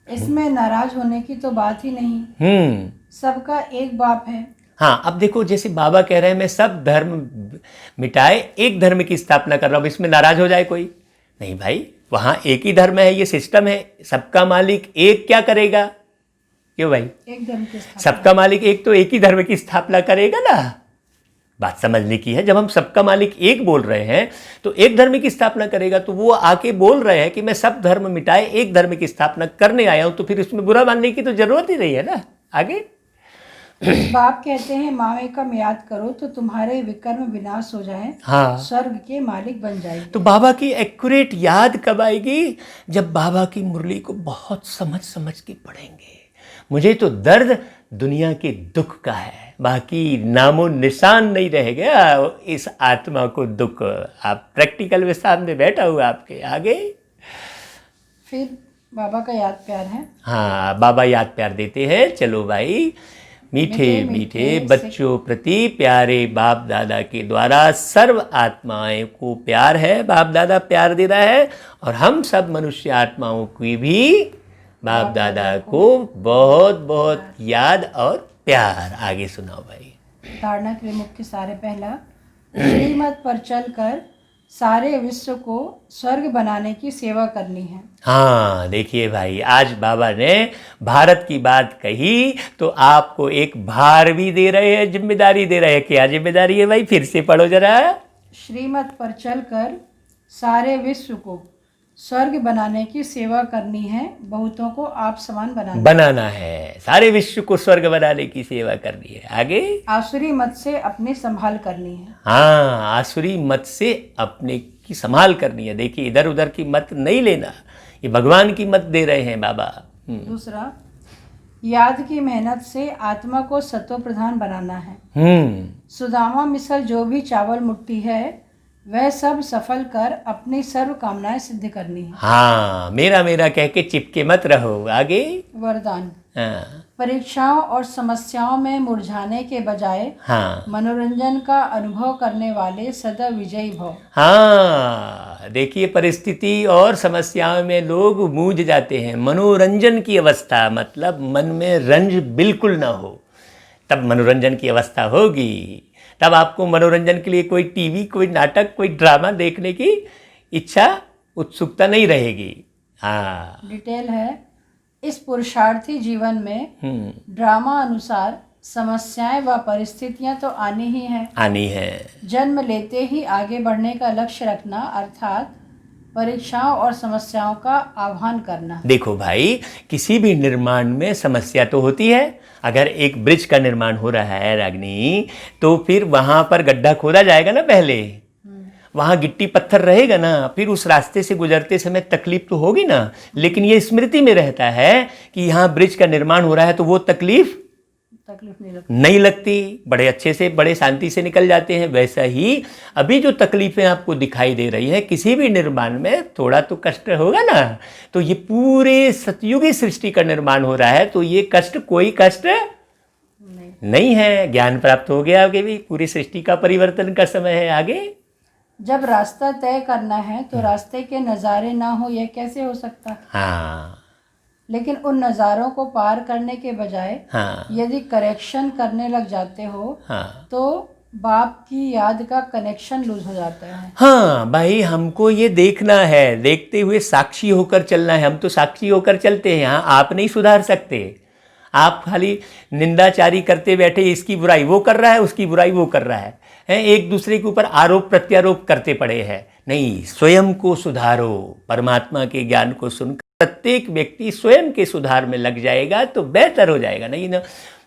इसमें नाराज होने की तो बात ही नहीं। सबका एक बाप है। हाँ, अब देखो जैसे बाबा कह रहे हैं मैं सब धर्म मिटाए एक धर्म की स्थापना कर रहा हूँ, इसमें नाराज हो जाए कोई? नहीं भाई, वहाँ एक ही धर्म है, ये सिस्टम है। सबका मालिक एक क्या करेगा? क्यों भाई? एक धर्म की स्थापना। सबका मालिक एक तो एक ही धर्म की स्थापना करेगा ना। बात समझने की है। जब हम सबका मालिक एक बोल रहे हैं तो एक धर्म की स्थापना करेगा, तो वो आके बोल रहे हैं कि मैं सब धर्म मिटाए एक धर्म की स्थापना करने आया हूं, तो फिर इसमें बुरा मानने की तो जरूरत ही नहीं है ना। आगे बाप कहते हैं मावे कम याद करो तो तुम्हारे विकर्म विनाश हो जाए। हाँ, स्वर्ग के मालिक बन जाएगी। तो बाबा की एक्यूरेट याद कब आएगी? जब बाबा की मुरली को बहुत समझ समझ के पढ़ेंगे। मुझे तो दर्द दुनिया के दुख का है, बाकी नामो निशान नहीं रह गया इस आत्मा को दुख। आप प्रैक्टिकल में सामने बैठा हुआ आपके। आगे फिर बाबा का याद प्यार है। हाँ, बाबा याद प्यार देते हैं। चलो भाई, मीठे मीठे बच्चों प्रति प्यारे बाप दादा के द्वारा सर्व आत्माएं को प्यार है। बाप दादा प्यार दे रहा है और हम सब मनुष्य आत्माओं की भी बाप दादा को बहुत बहुत याद और प्यार। आगे सुनाओ भाई। धारणा के लिए मुख्य सारे पहला, श्रीमत पर चलकर सारे विश्व को स्वर्ग बनाने की सेवा करनी है। हाँ, देखिए भाई, आज बाबा ने भारत की बात कही तो आपको एक भार भी दे रहे हैं, जिम्मेदारी दे रहे हैं। क्या जिम्मेदारी है भाई? फिर से पढ़ो जरा। श्रीमत पर चलकर सारे विश्व को स्वर्ग बनाने की सेवा करनी है, बहुतों को आप समान बनाना है। सारे विश्व को स्वर्ग बनाने की सेवा करनी है। आगे आसुरी मत से अपनी संभाल करनी है। हाँ, आसुरी मत से अपने की संभाल करनी है। देखिए, इधर उधर की मत नहीं लेना, ये भगवान की मत दे रहे हैं बाबा। दूसरा, याद की मेहनत से आत्मा को सत्व प्रधान बनाना है। सुदामा मिसल जो भी चावल मुट्ठी है वह सब सफल कर अपनी सर्व कामनाएं सिद्ध करनी है। हाँ, मेरा मेरा कह के चिपके मत रहो। आगे वरदान, हाँ परीक्षाओं और समस्याओं में मुरझाने के बजाय हाँ मनोरंजन का अनुभव करने वाले सदा विजयी भव। हाँ, देखिए परिस्थिति और समस्याओं में लोग मूझ जाते हैं। मनोरंजन की अवस्था मतलब मन में रंज बिल्कुल ना हो, तब मनोरंजन की अवस्था होगी। तब आपको मनोरंजन के लिए कोई टीवी, कोई नाटक, कोई ड्रामा देखने की इच्छा, उत्सुकता नहीं रहेगी। हाँ। डिटेल है, इस पुरुषार्थी जीवन में ड्रामा अनुसार समस्याएं व परिस्थितियां तो आनी ही हैं। आनी है। जन्म लेते ही आगे बढ़ने का लक्ष्य रखना अर्थात परीक्षाओं और समस्याओं का आह्वान करना। देखो भाई, किसी भी निर्माण में समस्या तो होती है। अगर एक ब्रिज का निर्माण हो रहा है रागिनी, तो फिर वहां पर गड्ढा खोदा जाएगा ना, पहले वहां गिट्टी पत्थर रहेगा ना, फिर उस रास्ते से गुजरते समय तकलीफ तो होगी ना। लेकिन ये स्मृति में रहता है कि यहाँ ब्रिज का निर्माण हो रहा है, तो वो तकलीफ नहीं लगती, बड़े अच्छे से, बड़े शांति से निकल जाते हैं। वैसा ही अभी जो तकलीफें आपको दिखाई दे रही है, किसी भी निर्माण में थोड़ा तो कष्ट होगा ना। तो ये पूरे सतयुगी सृष्टि का निर्माण हो रहा है, तो ये कष्ट कोई कष्ट नहीं है। ज्ञान प्राप्त हो गया, आगे भी पूरी सृष्टि का परिवर्तन का समय है। आगे जब रास्ता तय करना है तो रास्ते के नज़ारे ना हो, यह कैसे हो सकता। हाँ। लेकिन उन नज़ारों को पार करने के बजाय हाँ। यदि करेक्शन करने लग जाते हो, हाँ। तो बाप की याद का कनेक्शन लूज हो जाता है। हाँ भाई, हमको ये देखना है, देखते हुए साक्षी होकर चलना है। हम तो साक्षी होकर चलते हैं। यहाँ आप नहीं सुधार सकते। आप खाली निंदाचारी करते बैठे, इसकी बुराई वो कर रहा है, उसकी बुराई वो कर रहा है, एक दूसरे के ऊपर आरोप प्रत्यारोप करते पड़े हैं। नहीं, स्वयं को सुधारो। परमात्मा के ज्ञान को सुनकर प्रत्येक व्यक्ति स्वयं के सुधार में लग जाएगा तो बेहतर हो जाएगा। नहीं ना,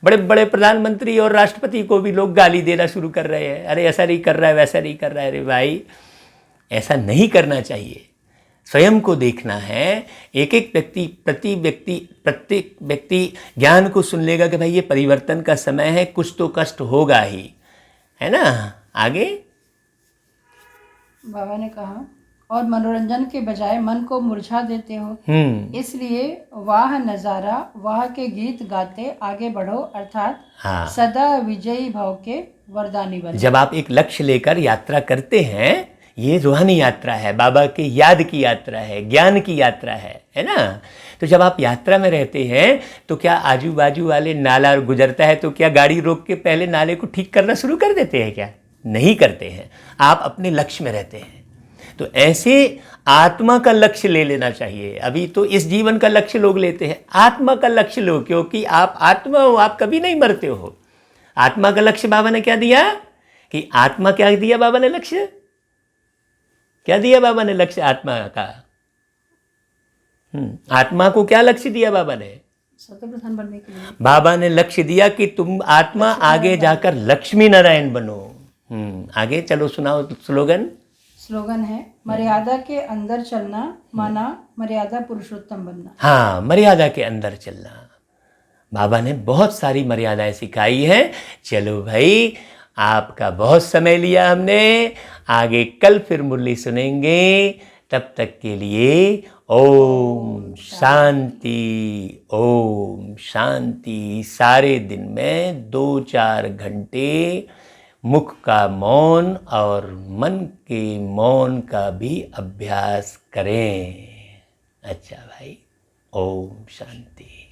बड़े बड़े प्रधानमंत्री और राष्ट्रपति को भी लोग गाली देना शुरू कर रहे हैं, अरे ऐसा नहीं कर रहा है, वैसा नहीं कर रहा है। अरे भाई, ऐसा नहीं करना चाहिए। स्वयं को देखना है। एक एक व्यक्ति, प्रत्येक व्यक्ति ज्ञान को सुन लेगा कि भाई ये परिवर्तन का समय है, कुछ तो कष्ट होगा ही, है ना। आगे बाबा ने कहा, और मनोरंजन के बजाय मन को मुरझा देते हो, इसलिए वाह नज़ारा, वाह के गीत गाते आगे बढ़ो, अर्थात हाँ, सदा विजयी भाव के वरदानी बनो। जब आप एक लक्ष्य लेकर यात्रा करते हैं, ये रूहानी यात्रा है, बाबा के याद की यात्रा है, ज्ञान की यात्रा है ना। तो जब आप यात्रा में रहते हैं तो क्या आजू बाजू वाले नाला गुजरता है तो क्या गाड़ी रोक के पहले नाले को ठीक करना शुरू कर देते हैं क्या? नहीं करते हैं। आप अपने लक्ष्य में रहते हैं। तो ऐसे आत्मा का लक्ष्य ले लेना चाहिए। अभी तो इस जीवन का लक्ष्य लोग लेते हैं, आत्मा का लक्ष्य लो, क्योंकि आप आत्मा हो, आप कभी नहीं मरते हो। आत्मा का लक्ष्य बाबा ने क्या दिया कि आत्मा क्या दिया बाबा ने लक्ष्य, क्या दिया बाबा ने लक्ष्य आत्मा का? आत्मा को क्या लक्ष्य दिया बाबा ने? सतप्रधान बनने के लिए बाबा ने लक्ष्य दिया कि तुम आत्मा आगे जाकर लक्ष्मी नारायण बनो। आगे चलो, सुनाओ स्लोगन। स्लोगन है, मर्यादा के अंदर चलना माना मर्यादा पुरुषोत्तम बनना। हाँ, मर्यादा के अंदर चलना। बाबा ने बहुत सारी मर्यादाएं सिखाई हैं। चलो भाई, आपका बहुत समय लिया हमने। आगे कल फिर मुरली सुनेंगे। तब तक के लिए ओम शांति, ओम शांति। सारे दिन में 2-4 घंटे मुख का मौन और मन के मौन का भी अभ्यास करें। अच्छा भाई, ओम शांति।